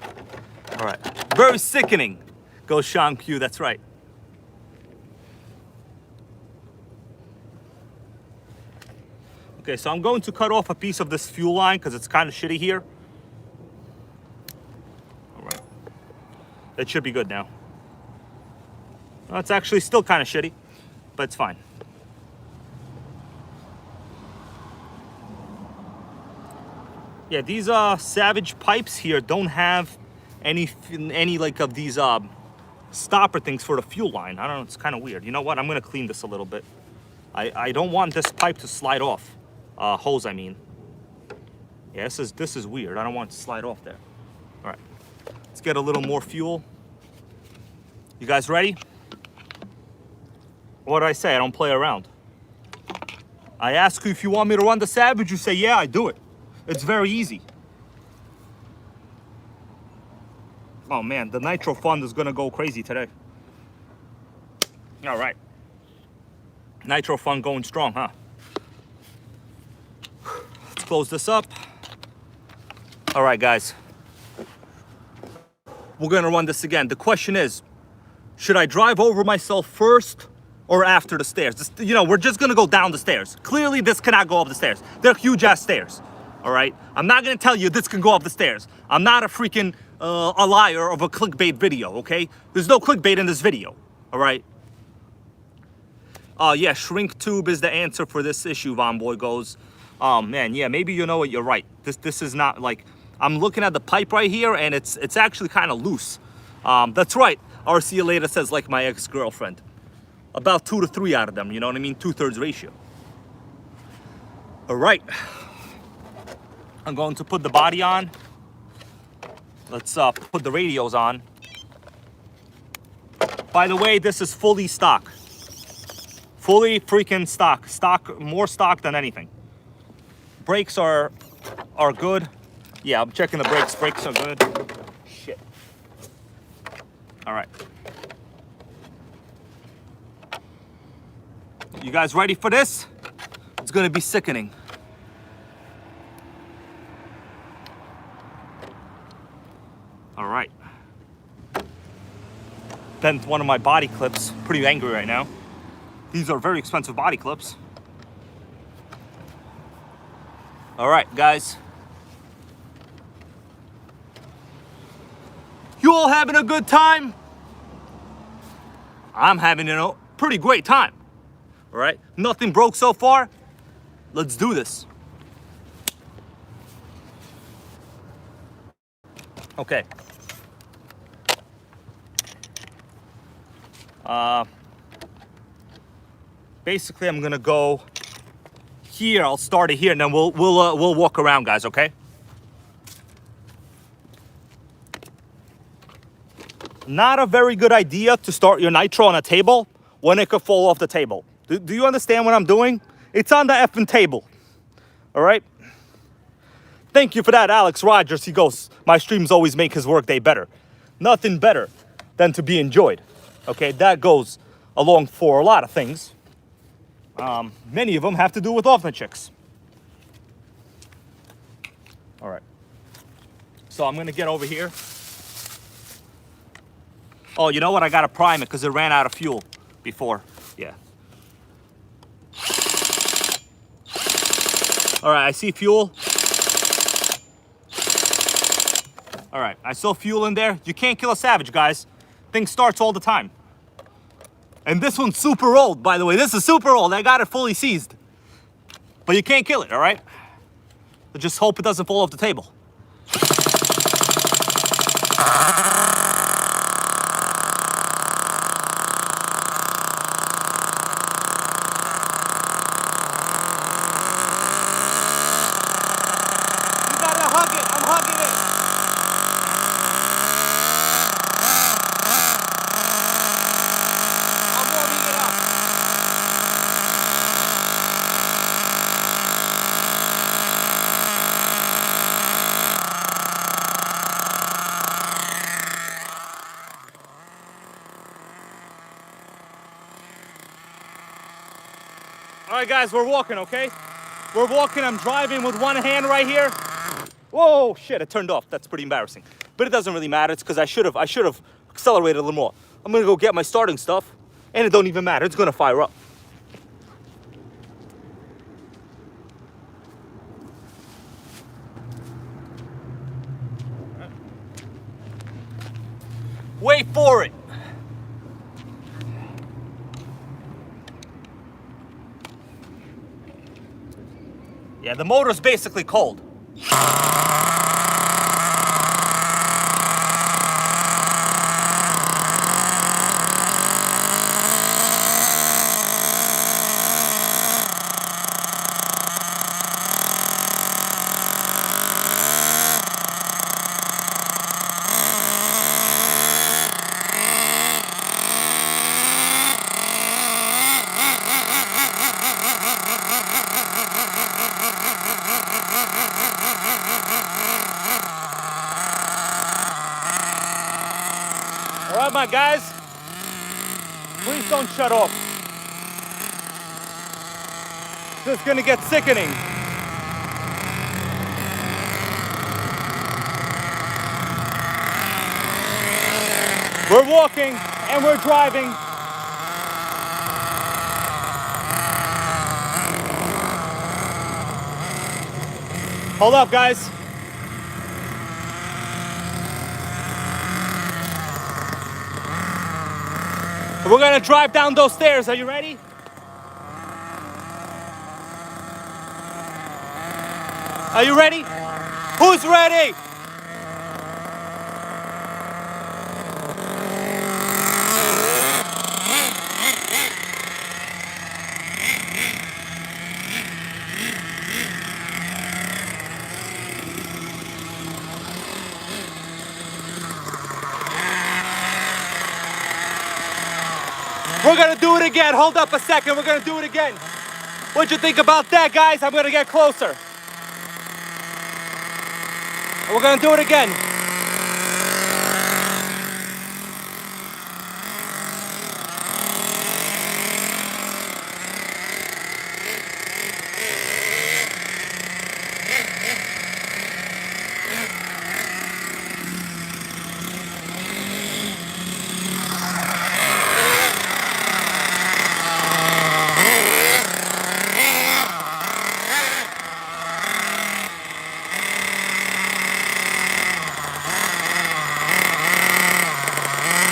All right. Very sickening. Goes Sean Q, that's right. Okay, so I'm going to cut off a piece of this fuel line because it's kind of shitty here. All right. That should be good now. Well, it's actually still kind of shitty, but it's fine. Yeah, these Savage pipes here don't have any like of these stopper things for the fuel line. I don't know, it's kind of weird. You know what? I'm gonna clean this a little bit. I don't want this pipe to slide off. Hose, I mean. Yeah, this is weird. I don't want it to slide off there. All right, let's get a little more fuel. You guys ready? What did I say? I don't play around. I ask you if you want me to run the Savage. You say, yeah, I do it. It's very easy. Oh man, the Nitro fund is gonna go crazy today. All right. Nitro fund going strong, huh? Let's close this up. All right, guys. We're gonna run this again. The question is, should I drive over myself first or after the stairs? This, you know, we're just gonna go down the stairs. Clearly, this cannot go up the stairs. They're huge ass stairs. All right, I'm not gonna tell you this can go up the stairs. I'm not a freaking a liar of a clickbait video, okay? There's no clickbait in this video, all right? Yeah, shrink tube is the answer for this issue, Von Boy goes. Man, yeah, maybe you know what, you're right. This is not like, I'm looking at the pipe right here and it's actually kind of loose. That's right, RC later says like my ex-girlfriend. About 2 to 3 out of them, you know what I mean? 2/3 ratio. All right. I'm going to put the body on. Let's put the radios on. By the way, this is fully stock. Fully freaking stock. Stock, more stock than anything. Brakes are good. Yeah, I'm checking the brakes. Brakes are good. Shit. All right. You guys ready for this? It's gonna be sickening. All right. Then one of my body clips. Pretty angry right now. These are very expensive body clips. All right, guys. You all having a good time? I'm having a pretty great time. All right, nothing broke so far. Let's do this. Okay. Basically, I'm gonna go here. I'll start it here, and then we'll walk around, guys. Okay. Not a very good idea to start your Nitro on a table when it could fall off the table. Do you understand what I'm doing? It's on the effing table. All right. Thank you for that, Alex Rogers. He goes, my streams always make his workday better. Nothing better than to be enjoyed. Okay, that goes along for a lot of things. Many of them have to do with off the chicks. All right. So I'm gonna get over here. Oh, you know what? I gotta prime it because it ran out of fuel before. Yeah. All right, I see fuel. All right, I saw fuel in there. You can't kill a Savage, guys. Thing starts all the time. And this one's super old, by the way. This is super old. I got it fully seized. But you can't kill it, all right? So just hope it doesn't fall off the table. You gotta hug it. I'm hugging it. I'm warming it up. All right, guys, we're walking, okay? We're walking. I'm driving with one hand right here. Whoa, shit, it turned off. That's pretty embarrassing. But it doesn't really matter. It's because I should have accelerated a little more. I'm gonna go get my starting stuff, and it don't even matter. It's gonna fire up. Wait for it. Yeah, the motor's basically cold. All right, my guys, please don't shut off. This is gonna get sickening. We're walking and we're driving. Hold up, guys. We're gonna drive down those stairs. Are you ready? Are you ready? Who's ready? We're gonna do it again. Hold up a second. We're gonna do it again. What'd you think about that, guys? I'm gonna get closer. And we're gonna do it again.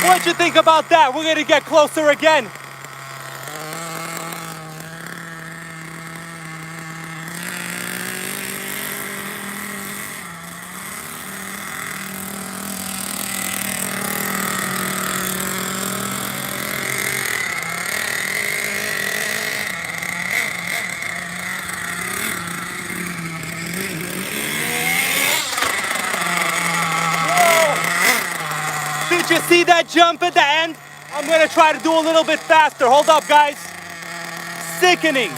What'd you think about that? We're gonna get closer again. Did you see that jump at the end? I'm gonna try to do a little bit faster. Hold up, guys. Sickening.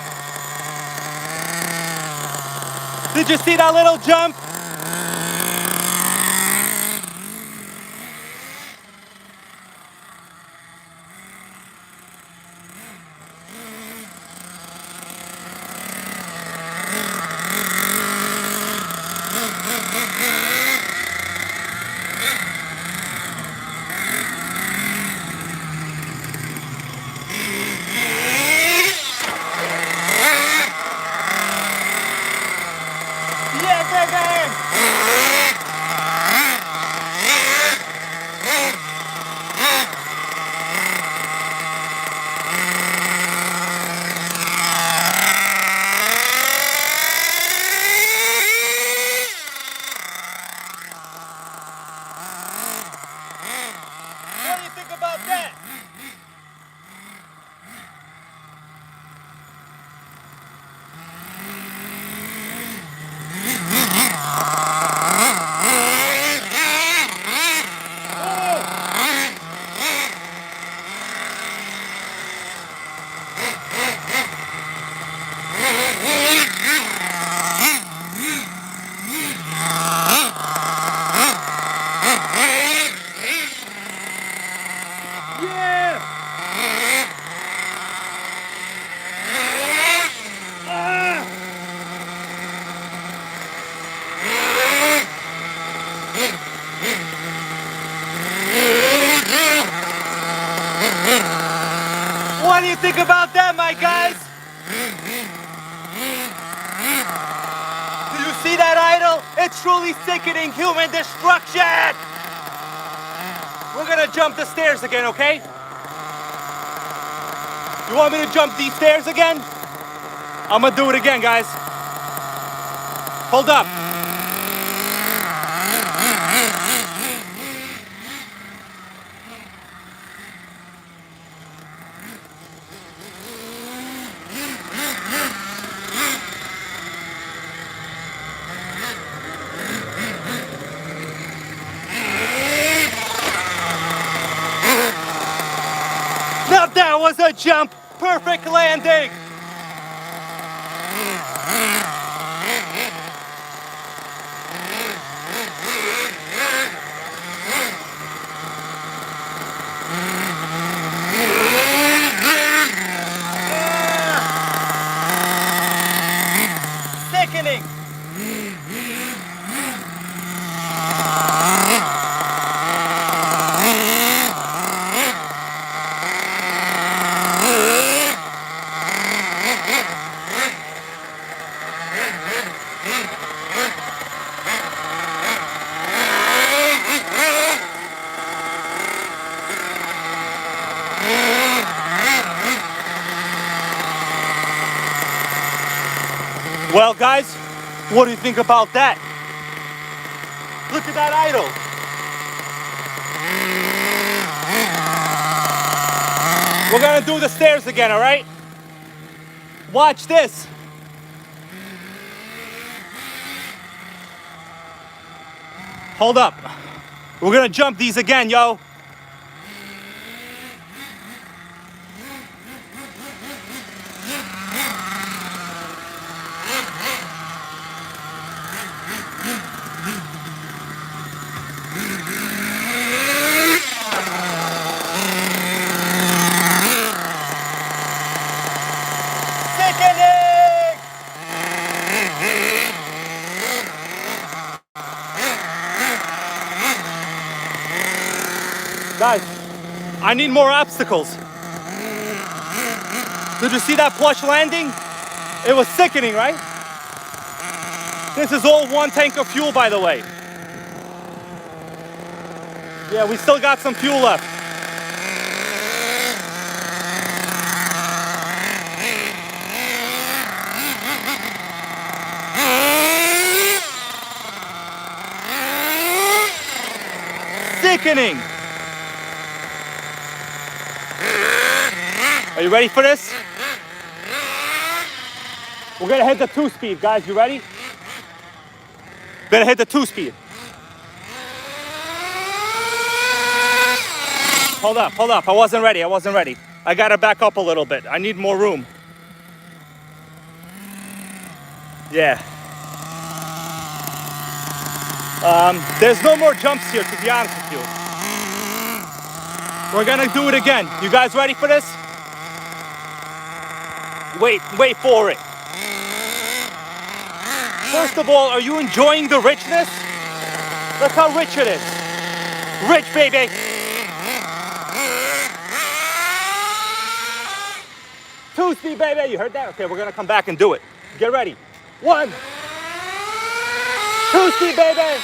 Did you see that little jump? think about that, my guys? Do you see that idle? It's truly sickening human destruction! We're gonna jump the stairs again, okay? You want me to jump these stairs again? I'm gonna do it again, guys. Hold up. Now that was a jump. Perfect landing. Sickening. Well, guys, what do you think about that? Look at that idle. We're gonna do the stairs again, all right? Watch this. Hold up. We're gonna jump these again, yo. Guys, I need more obstacles. Did you see that plush landing? It was sickening, right? This is all one tank of fuel, by the way. Yeah, we still got some fuel left. Sickening. Are you ready for this? We're gonna hit the 2-speed, guys. You ready? Gonna hit the 2-speed. Hold up. I wasn't ready. I gotta back up a little bit. I need more room. Yeah. There's no more jumps here, to be honest with you. We're gonna do it again. You guys ready for this? Wait for it. First of all, are you enjoying the richness? Look how rich it is. Rich, baby. Two-speed, baby. You heard that? Okay, we're gonna come back and do it. Get ready. 1. 2-speed, baby.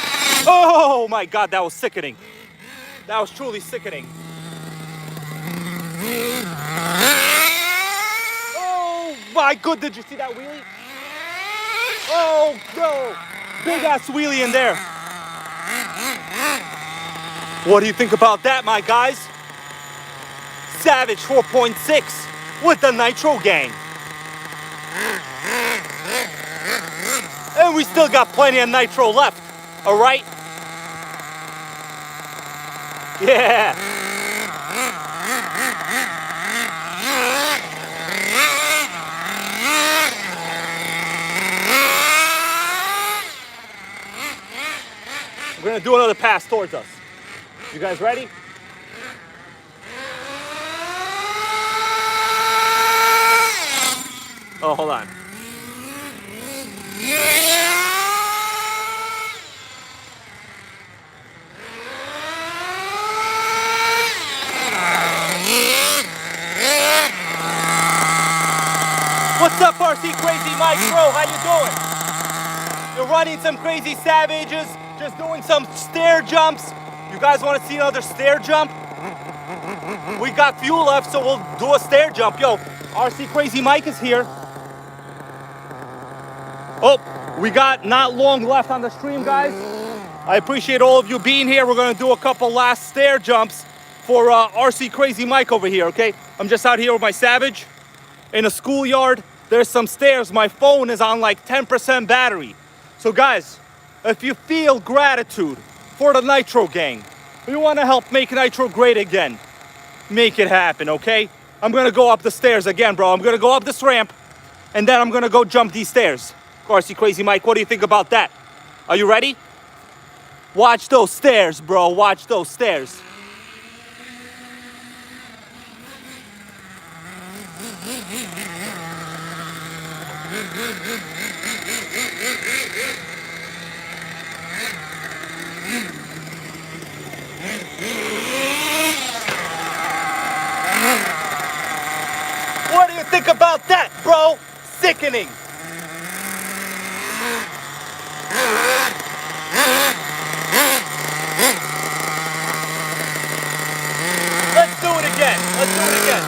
Oh my God, that was sickening. That was truly sickening. Oh my God, did you see that wheelie? Oh no, big ass wheelie in there. What do you think about that, my guys? Savage 4.6 with the NitroGang. And we still got plenty of nitro left, all right? Yeah. We're gonna do another pass towards us. You guys ready? Oh, hold on. RC Crazy Mike, bro, how you doing? You're running some crazy savages, just doing some stair jumps. You guys want to see another stair jump? We got fuel left, so we'll do a stair jump. Yo, RC Crazy Mike is here. Oh, we got not long left on the stream, guys. I appreciate all of you being here. We're gonna do a couple last stair jumps for RC Crazy Mike over here, okay? I'm just out here with my Savage in a schoolyard. There's some stairs. My phone is on like 10% battery. So guys, if you feel gratitude for the Nitro Gang, you wanna help make Nitro great again, make it happen, okay? I'm gonna go up the stairs again, bro. I'm gonna go up this ramp, and then I'm gonna go jump these stairs. RC Crazy Mike, what do you think about that? Are you ready? Watch those stairs, bro. Watch those stairs. What do you think about that, bro? Sickening. Let's do it again. Let's do it again.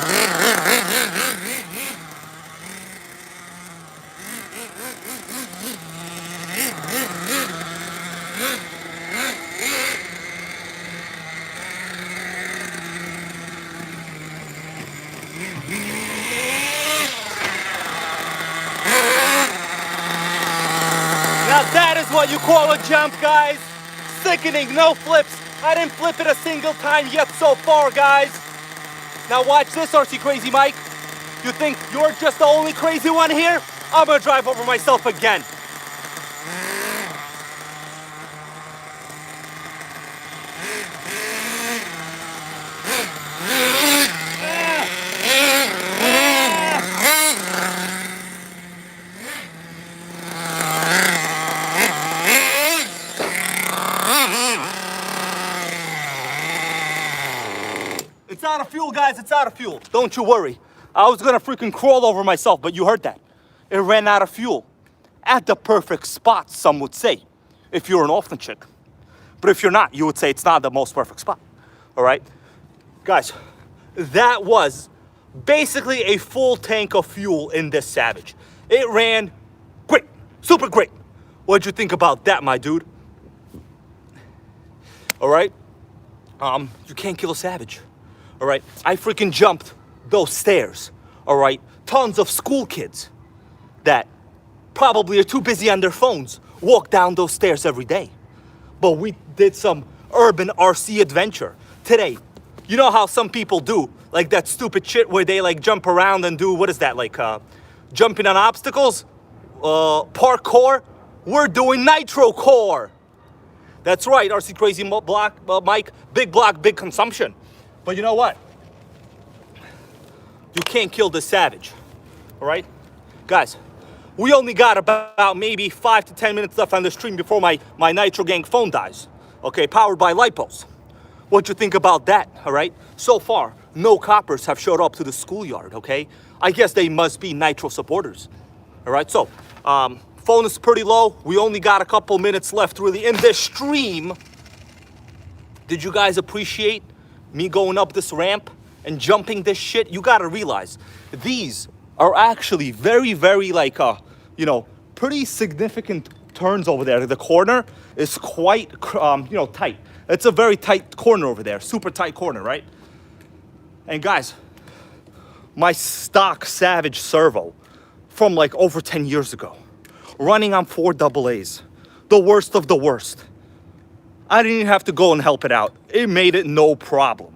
Now that is what you call a jump, guys. Sickening, no flips. I didn't flip it a single time yet so far, guys. Now watch this, RC Crazy Mike. You think you're just the only crazy one here? I'm gonna drive over myself again. It's out of fuel, guys, it's out of fuel. Don't you worry. I was gonna freaking crawl over myself, but you heard that. It ran out of fuel. At the perfect spot, some would say, if you're an orphan chick. But if you're not, you would say it's not the most perfect spot, all right? Guys, that was basically a full tank of fuel in this Savage. It ran great, super great. What'd you think about that, my dude? All right? You can't kill a Savage. All right, I freaking jumped those stairs, all right? Tons of school kids that probably are too busy on their phones walk down those stairs every day. But we did some urban RC adventure today. You know how some people do, like that stupid shit where they like jump around and do, what is that, like jumping on obstacles? Parkour? We're doing Nitro Core. That's right, RC Crazy Mike, big block, big consumption. But you know what? You can't kill the Savage, all right? Guys, we only got about maybe 5 to 10 minutes left on the stream before my Nitro Gang phone dies, okay? Powered by LiPos. What you think about that, all right? So far, no coppers have showed up to the schoolyard, okay? I guess they must be Nitro supporters, all right? So, phone is pretty low. We only got a couple minutes left really in this stream. Did you guys appreciate me going up this ramp and jumping this shit? You gotta realize, these are actually very, very like, you know, pretty significant turns over there. The corner is quite, you know, tight. It's a very tight corner over there, super tight corner, right? And guys, my stock Savage servo from like over 10 years ago, running on 4 AA's, the worst of the worst. I didn't even have to go and help it out. It made it no problem.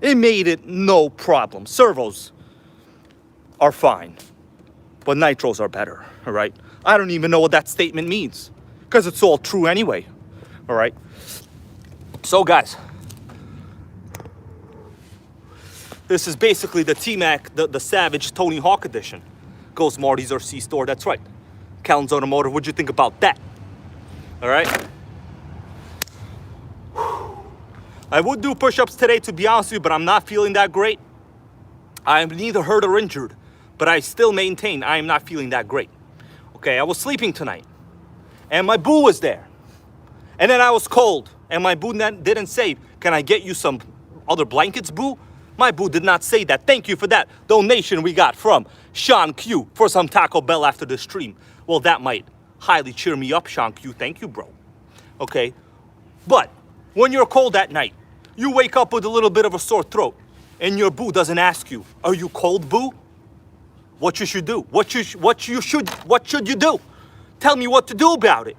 It made it no problem. Servos are fine, but nitros are better, all right? I don't even know what that statement means because it's all true anyway, all right? So guys, this is basically the T-Mac, the Savage Tony Hawk edition. Goes Marty's RC store, that's right. Callan's Automotive, what'd you think about that? All right? I would do push-ups today, to be honest with you, but I'm not feeling that great. I'm neither hurt or injured, but I still maintain I am not feeling that great. Okay, I was sleeping tonight, and my boo was there. And then I was cold, and my boo didn't say, can I get you some other blankets, boo? My boo did not say that. Thank you for that donation we got from Sean Q for some Taco Bell after the stream. Well, that might highly cheer me up, Sean Q. Thank you, bro. Okay, but when you're cold at night, you wake up with a little bit of a sore throat, and your boo doesn't ask you, are you cold, boo? What you should do? What should you do? Tell me what to do about it.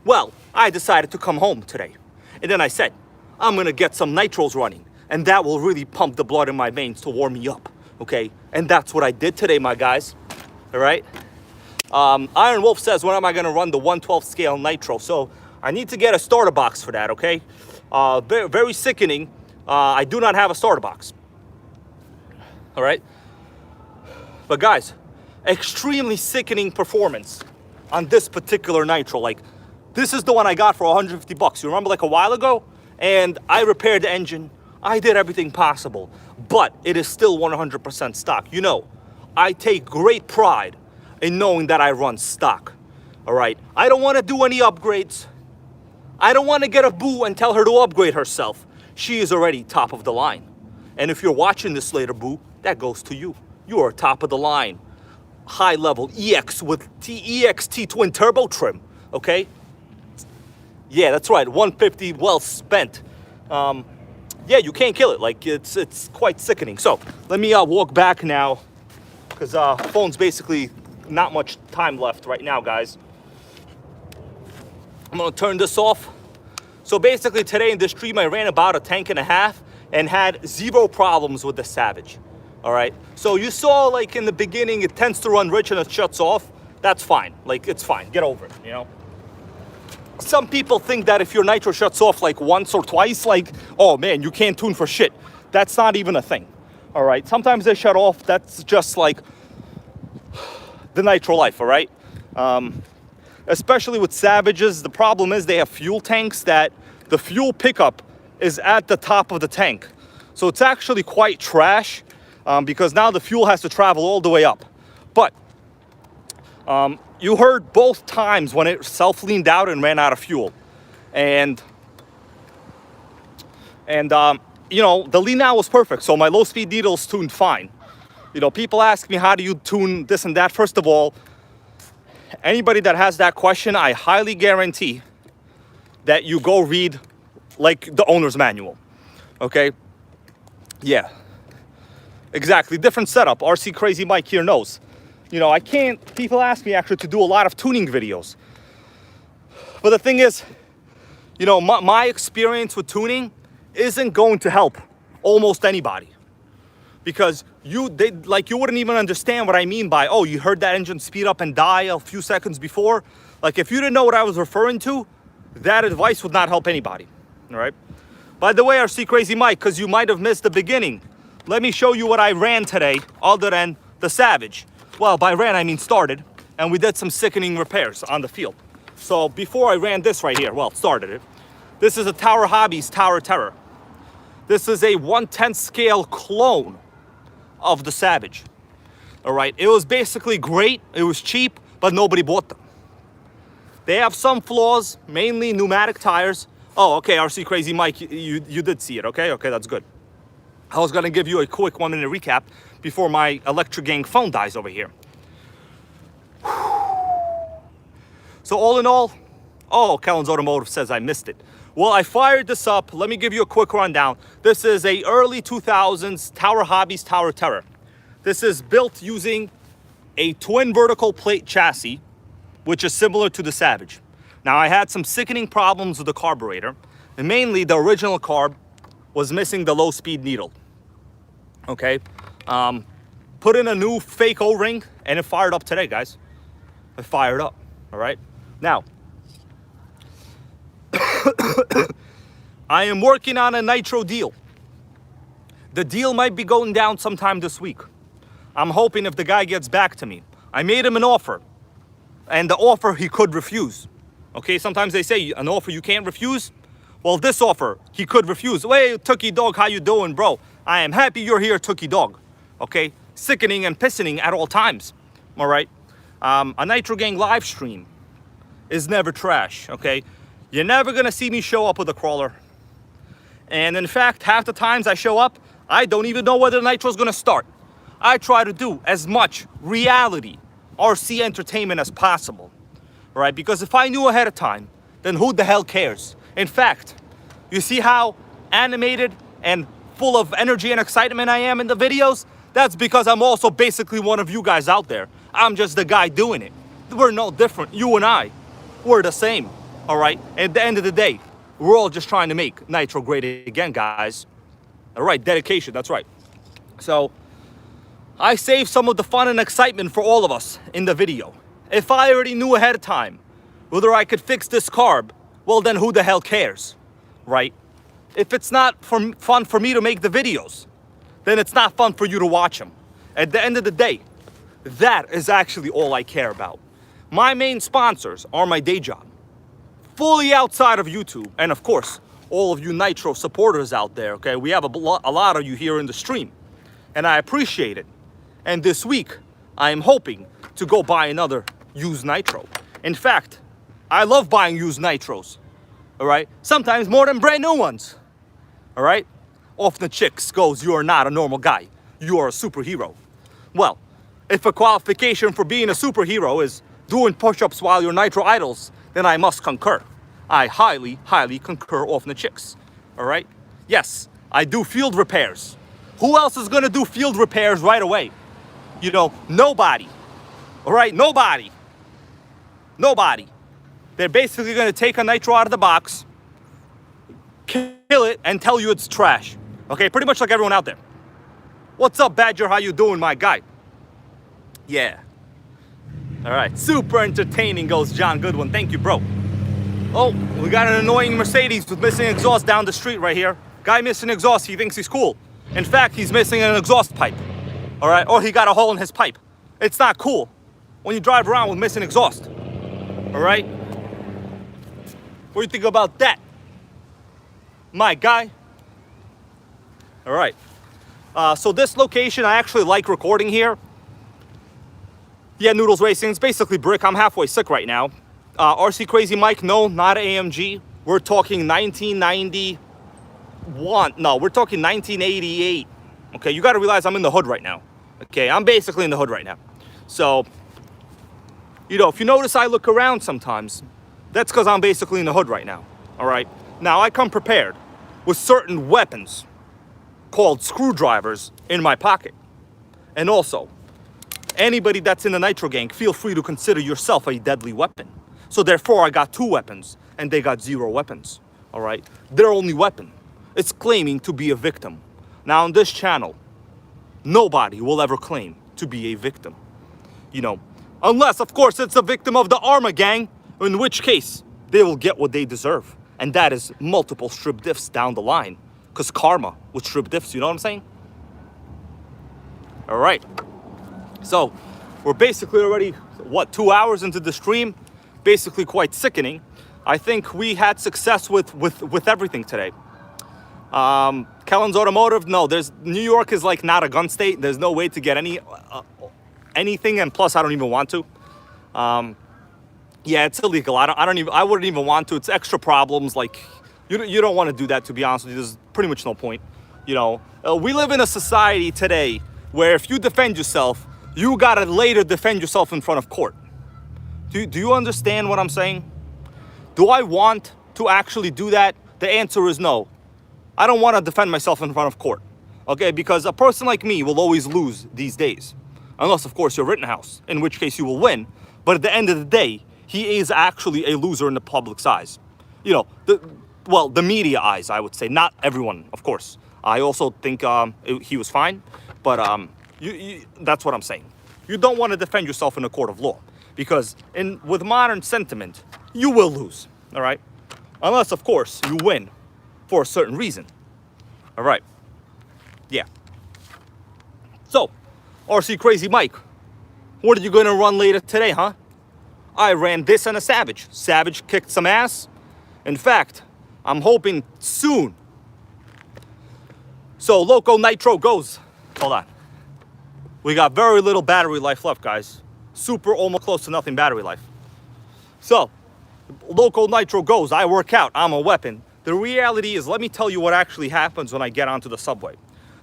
Well, I decided to come home today. And then I said, I'm gonna get some nitros running, and that will really pump the blood in my veins to warm me up, okay? And that's what I did today, my guys, all right? Iron Wolf says, when am I gonna run the 1/12 scale nitro? So I need to get a starter box for that, okay? Very, very sickening. I do not have a starter box, all right? But guys, extremely sickening performance on this particular nitro. Like, this is the one I got for 150 bucks. You remember, like a while ago? And I repaired the engine. I did everything possible, but it is still 100% stock. You know, I take great pride in knowing that I run stock, all right? I don't want to do any upgrades. I don't want to get a boo and tell her to upgrade herself. She is already top of the line. And if you're watching this later, boo, that goes to you. You are top of the line. High level EX with EXT twin turbo trim, okay? Yeah, that's right, 150 well spent. Yeah, you can't kill it. Like, it's quite sickening. So let me walk back now, because phone's basically not much time left right now, guys. I'm gonna turn this off. So basically today in this stream, I ran about a tank and a half and had 0 problems with the Savage. All right, so you saw, like, in the beginning, it tends to run rich and it shuts off. That's fine, like, it's fine, get over it, you know? Some people think that if your nitro shuts off like once or twice, like, oh man, you can't tune for shit. That's not even a thing, all right? Sometimes they shut off, that's just like the nitro life, all right? Especially with Savages, the problem is they have fuel tanks that the fuel pickup is at the top of the tank. So it's actually quite trash. Because now the fuel has to travel all the way up. But you heard both times when it self-leaned out and ran out of fuel. And you know, the lean out was perfect. So my low-speed needles tuned fine. You know, people ask me, how do you tune this and that? First of all, anybody that has that question, I highly guarantee that you go read, like, the owner's manual. Okay? Yeah. Exactly, different setup. RC Crazy Mike here knows. You know, people ask me actually to do a lot of tuning videos. But the thing is, you know, my experience with tuning isn't going to help almost anybody. Because you wouldn't even understand what I mean by, oh, you heard that engine speed up and die a few seconds before. Like, if you didn't know what I was referring to, that advice would not help anybody, all right? By the way, RC Crazy Mike, because you might have missed the beginning, let me show you what I ran today, other than the Savage. Well, by ran, I mean started, and we did some sickening repairs on the field. So before I ran this right here, well, started it. This is a Tower Hobbies Tower Terror. This is a 1/10 scale clone of the Savage. All right, it was basically great. It was cheap, but nobody bought them. They have some flaws, mainly pneumatic tires. Oh, okay, RC Crazy Mike, you did see it, okay? Okay, that's good. I was gonna give you a quick 1-minute recap before my NitroGang phone dies over here. So all in all, oh, Kellen's Automotive says I missed it. Well, I fired this up. Let me give you a quick rundown. This is a early 2000s Tower Hobbies Tower Terror. This is built using a twin vertical plate chassis, which is similar to the Savage. Now, I had some sickening problems with the carburetor, and mainly the original carb was missing the low-speed needle. Okay, put in a new fake O-ring, and it fired up today, guys. It fired up, all right? Now, I am working on a nitro deal. The deal might be going down sometime this week. I'm hoping if the guy gets back to me. I made him an offer, and the offer he could refuse. Okay, sometimes they say an offer you can't refuse. Well, this offer he could refuse. Hey, Tookie Dog, how you doing, bro? I am happy you're here, Tookie Dog. Okay, sickening and pissening at all times. All right. A NitroGang live stream is never trash. Okay. You're never gonna see me show up with a crawler. And in fact, half the times I show up, I don't even know whether Nitro's gonna start. I try to do as much reality RC entertainment as possible, right? Because if I knew ahead of time, then who the hell cares? In fact, you see how animated and full of energy and excitement I am in the videos? That's because I'm also basically one of you guys out there. I'm just the guy doing it. We're no different, you and I. We're the same, all right? At the end of the day, we're all just trying to make Nitro great again, guys. All right, dedication, that's right. So, I saved some of the fun and excitement for all of us in the video. If I already knew ahead of time whether I could fix this carb, well then who the hell cares, right? If it's not fun for me to make the videos, then it's not fun for you to watch them. At the end of the day, that is actually all I care about. My main sponsors are my day job, fully outside of YouTube, and of course, all of you Nitro supporters out there, okay? We have a lot of you here in the stream, and I appreciate it. And this week, I am hoping to go buy another used Nitro. In fact, I love buying used Nitros, all right? Sometimes more than brand new ones, all right? Off the chicks goes, you are not a normal guy. You are a superhero. Well, if a qualification for being a superhero is doing push-ups while you're Nitro idles, then I must concur. I highly, highly concur off the chicks, all right? Yes, I do field repairs. Who else is gonna do field repairs right away? You know, nobody, all right? Nobody. They're basically gonna take a Nitro out of the box, kill it, and tell you it's trash. Okay, pretty much like everyone out there. What's up, Badger? How you doing, my guy? Yeah. All right, super entertaining goes John Goodwin. Thank you, bro. Oh, we got an annoying Mercedes with missing exhaust down the street right here. Guy missing exhaust, he thinks he's cool. In fact, he's missing an exhaust pipe. All right, or he got a hole in his pipe. It's not cool when you drive around with missing exhaust. All right? What do you think about that, my guy? All right. So this location, I actually like recording here. Yeah, Noodles Racing, it's basically brick. I'm halfway sick right now. RC Crazy Mike, no, not AMG. We're talking 1991. No, we're talking 1988. Okay, you got to realize I'm in the hood right now. Okay, I'm basically in the hood right now. So, you know, if you notice I look around sometimes, that's because I'm basically in the hood right now. All right? Now, I come prepared with certain weapons called screwdrivers in my pocket. And also, anybody that's in the NitroGang, feel free to consider yourself a deadly weapon. So therefore, I got 2 weapons, and they got 0 weapons. All right? Their only weapon is claiming to be a victim. Now, on this channel, nobody will ever claim to be a victim. You know, unless, of course, it's a victim of the Arma Gang, in which case, they will get what they deserve. And that is multiple strip diffs down the line. Because karma with strip diffs, you know what I'm saying? All right. So, we're basically already, what, 2 hours into the stream? Basically quite sickening. I think we had success with everything today. Kellen's Automotive, no, New York is like not a gun state. There's no way to get anything, and plus I don't even want to. Yeah, it's illegal. I wouldn't even want to. It's extra problems. Like you don't want to do that, to be honest with you. There's pretty much no point. You know, we live in a society today where if you defend yourself, you gotta later defend yourself in front of court. Do you understand what I'm saying? Do I want to actually do that? The answer is no. I don't want to defend myself in front of court, okay? Because a person like me will always lose these days. Unless, of course, you're Rittenhouse, in which case you will win. But at the end of the day, he is actually a loser in the public's eyes. You know, the media eyes, I would say. Not everyone, of course. I also think he was fine, but that's what I'm saying. You don't want to defend yourself in a court of law. Because with modern sentiment, you will lose, all right? Unless, of course, you win for a certain reason. All right. Yeah. So, RC Crazy Mike, what are you going to run later today, huh? I ran this on a Savage. Savage kicked some ass. In fact, I'm hoping soon. So, Loco Nitro goes. Hold on. We got very little battery life left, guys. Super, almost close to nothing battery life. So, local nitro goes, I work out, I'm a weapon. The reality is, let me tell you what actually happens when I get onto the subway.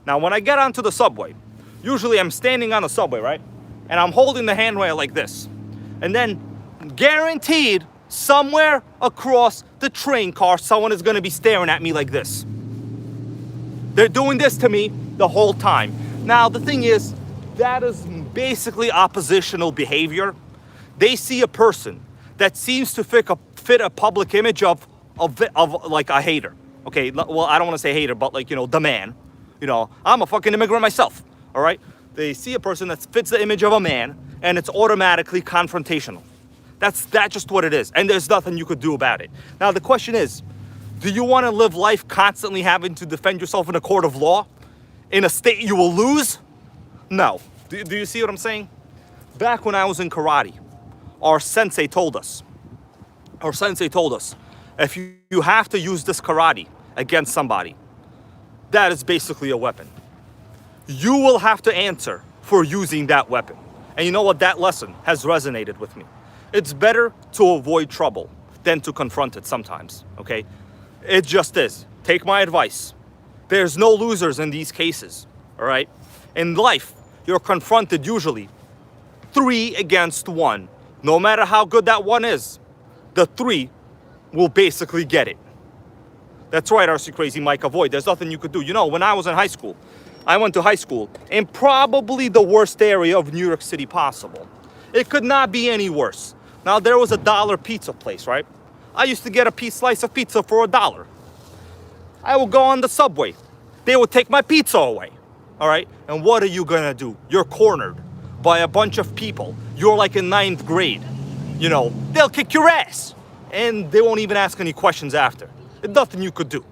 Now, when I get onto the subway, usually I'm standing on the subway, right? And I'm holding the handrail like this. And then, guaranteed, somewhere across the train car, someone is gonna be staring at me like this. They're doing this to me the whole time. Now, the thing is, that is basically oppositional behavior. They see a person that seems to fit a public image of like a hater. Okay, well, I don't want to say hater, but like, you know, the man. You know, I'm a fucking immigrant myself, all right? They see a person that fits the image of a man, and it's automatically confrontational. That's just what it is, and there's nothing you could do about it. Now, the question is, do you want to live life constantly having to defend yourself in a court of law? In a state you will lose? No. Do you see what I'm saying? Back when I was in karate, our sensei told us, if you have to use this karate against somebody, that is basically a weapon. You will have to answer for using that weapon. And you know what? That lesson has resonated with me. It's better to avoid trouble than to confront it sometimes, okay? It just is. Take my advice. There's no losers in these cases, all right? In life, you're confronted usually 3 against 1. No matter how good that one is, the 3 will basically get it. That's right, RC Crazy Mike, avoid. There's nothing you could do. You know, when I was in high school, I went to high school in probably the worst area of New York City possible. It could not be any worse. Now, there was a $1 pizza place, right? I used to get a slice of pizza for $1. I would go on the subway. They would take my pizza away, all right? And what are you gonna do? You're cornered by a bunch of people. You're like in 9th grade. You know, they'll kick your ass. And they won't even ask any questions after. There's nothing you could do,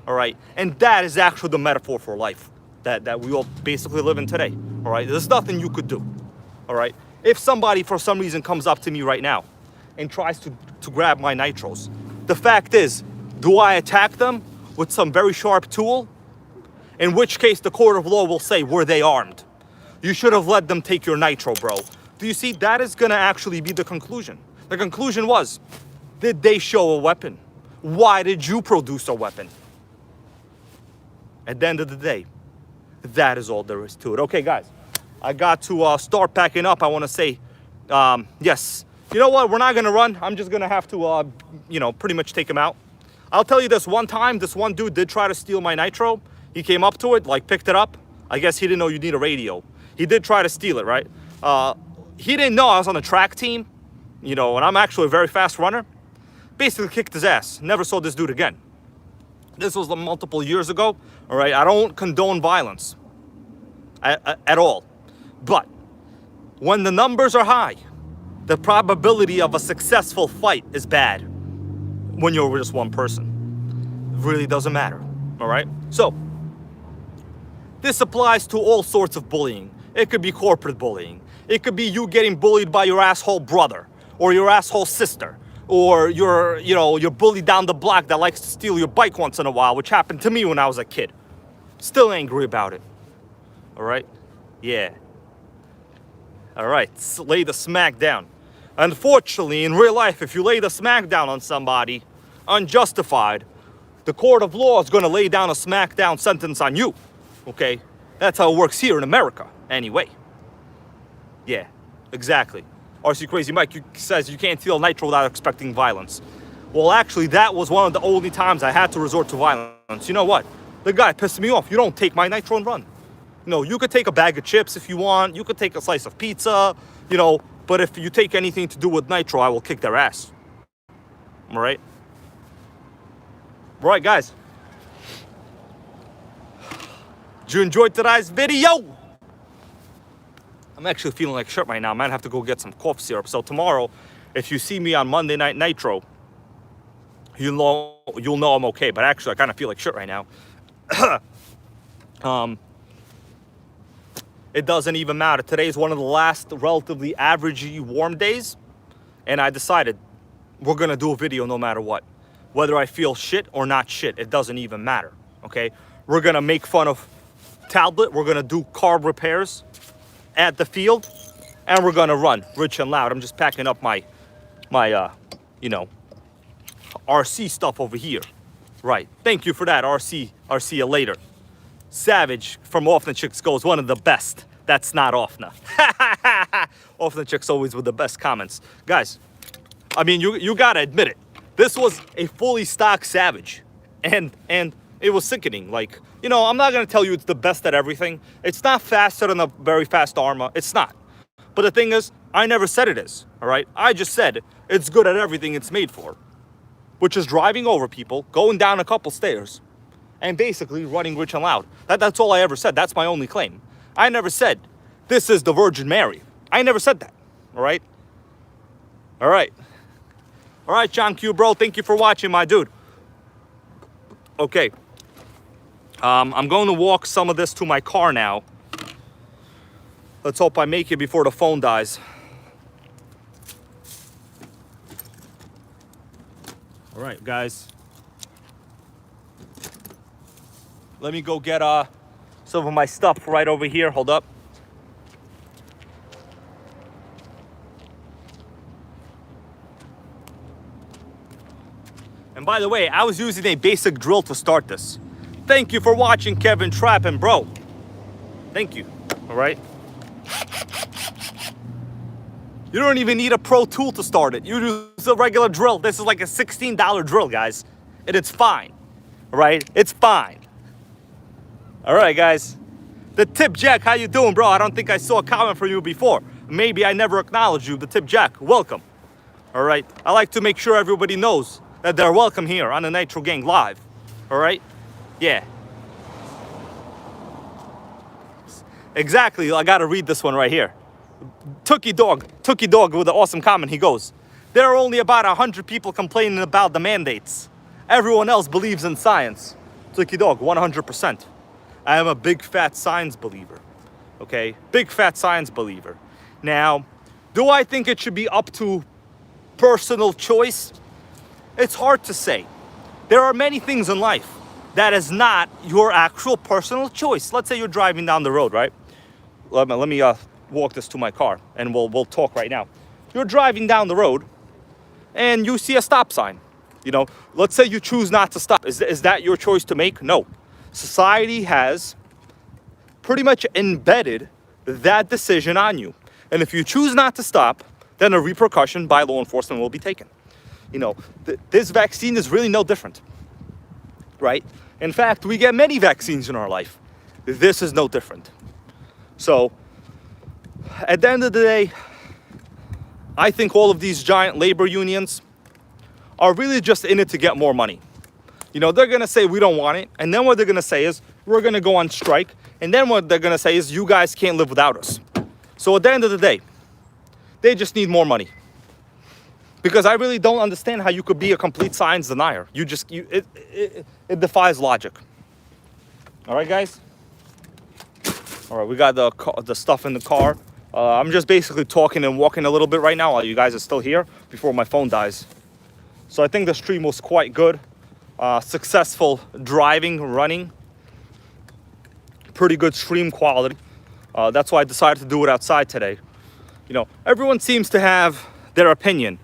all right? And that is actually the metaphor for life that we all basically live in today, all right? There's nothing you could do, all right? If somebody for some reason comes up to me right now and tries to grab my nitros, the fact is, do I attack them with some very sharp tool? In which case the court of law will say, were they armed? You should have let them take your nitro, bro. Do you see? That is gonna actually be the conclusion. The conclusion was, did they show a weapon? Why did you produce a weapon? At the end of the day, that is all there is to it. Okay, guys, I got to start packing up. I want to say, yes. You know what? We're not going to run. I'm just going to have to, you know, pretty much take him out. I'll tell you this one time, this one dude did try to steal my nitro. He came up to it, like picked it up. I guess he didn't know you need a radio. He did try to steal it, right? He didn't know I was on the track team, you know, and I'm actually a very fast runner. Basically kicked his ass. Never saw this dude again. This was multiple years ago, all right? I don't condone violence at all. But when the numbers are high, the probability of a successful fight is bad when you're just one person. It really doesn't matter, all right? So, this applies to all sorts of bullying. It could be corporate bullying. It could be you getting bullied by your asshole brother or your asshole sister. Or you're bullied down the block that likes to steal your bike once in a while, which happened to me when I was a kid. Still angry about it. All right? Yeah. All right, lay the smack down. Unfortunately, in real life, if you lay the smack down on somebody, unjustified, the court of law is going to lay down a smackdown sentence on you. Okay? That's how it works here in America, anyway. Yeah, exactly. RC Crazy Mike says you can't steal nitro without expecting violence. Well, actually, that was one of the only times I had to resort to violence. You know what? The guy pissed me off. You don't take my nitro and run. You know, you could take a bag of chips if you want. You could take a slice of pizza, you know. But if you take anything to do with nitro, I will kick their ass. All right? All right, guys. Did you enjoy today's video? I'm actually feeling like shit right now. I might have to go get some cough syrup. So tomorrow, if you see me on Monday Night Nitro, you'll know I'm okay. But actually, I kind of feel like shit right now. It doesn't even matter. Today is one of the last relatively averagey warm days. And I decided we're going to do a video no matter what. Whether I feel shit or not shit, it doesn't even matter. Okay? We're going to make fun of Tablet. We're going to do carb repairs. at the field, and we're gonna run rich and loud. I'm just packing up my you know, RC stuff over here. Right. Thank you for that, RC. I'll see you later. Savage from Off the Chicks goes, one of the best. That's not Offna. Off the Chicks always with the best comments. Guys, I mean, you gotta admit it. This was a fully stocked Savage. And it was sickening. Like, you know, I'm not gonna tell you it's the best at everything. It's not faster than a very fast Arma. It's not. But the thing is, I never said it is, all right? I just said it's good at everything it's made for, which is driving over people, going down a couple stairs, and basically running rich and loud. That's all I ever said. That's my only claim. I never said, this is the Virgin Mary. I never said that, all right? All right. All right, John Q, bro. Thank you for watching, my dude. Okay. I'm going to walk some of this to my car now. Let's hope I make it before the phone dies. All right, guys. Let me go get some of my stuff right over here. Hold up. And by the way, I was using a basic drill to start this. Thank you for watching, Kevin Trappin', bro. Thank you. All right. You don't even need a pro tool to start it. You use a regular drill. This is like a $16 drill, guys. And it's fine. All right? It's fine. All right, guys. The Tip Jack, how you doing, bro? I don't think I saw a comment from you before. Maybe I never acknowledged you. The Tip Jack, welcome. All right? I like to make sure everybody knows that they're welcome here on the Nitro Gang Live. All right? Yeah. Exactly. I got to read this one right here. Tookie Dog with an awesome comment. He goes, there are only about 100 people complaining about the mandates. Everyone else believes in science. Tookie Dog, 100%. I am a big fat science believer. Okay? Big fat science believer. Now, do I think it should be up to personal choice? It's hard to say. There are many things in life that is not your actual personal choice. Let's say you're driving down the road, right? Let me walk this to my car and we'll talk right now. You're driving down the road and you see a stop sign. You know, let's say you choose not to stop. Is that your choice to make? No. Society has pretty much embedded that decision on you. And if you choose not to stop, then a repercussion by law enforcement will be taken. You know, this vaccine is really no different, right? In fact, we get many vaccines in our life. This is no different. So, at the end of the day, I think all of these giant labor unions are really just in it to get more money. You know, they're going to say we don't want it. And then what they're going to say is we're going to go on strike. And then what they're going to say is you guys can't live without us. So at the end of the day, they just need more money. Because I really don't understand how you could be a complete science denier. It defies logic. All right, guys? All right, we got the stuff in the car. I'm just basically talking and walking a little bit right now while you guys are still here before my phone dies. So I think the stream was quite good. Successful driving, running. Pretty good stream quality. That's why I decided to do it outside today. You know, everyone seems to have their opinion.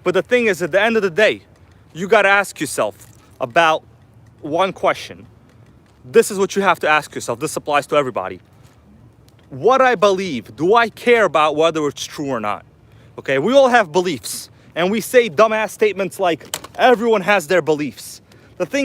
But the thing is, at the end of the day, you got to ask yourself about one question. This is what you have to ask yourself. This applies to everybody. What I believe, do I care about whether it's true or not? Okay, we all have beliefs. And we say dumbass statements like, everyone has their beliefs. The thing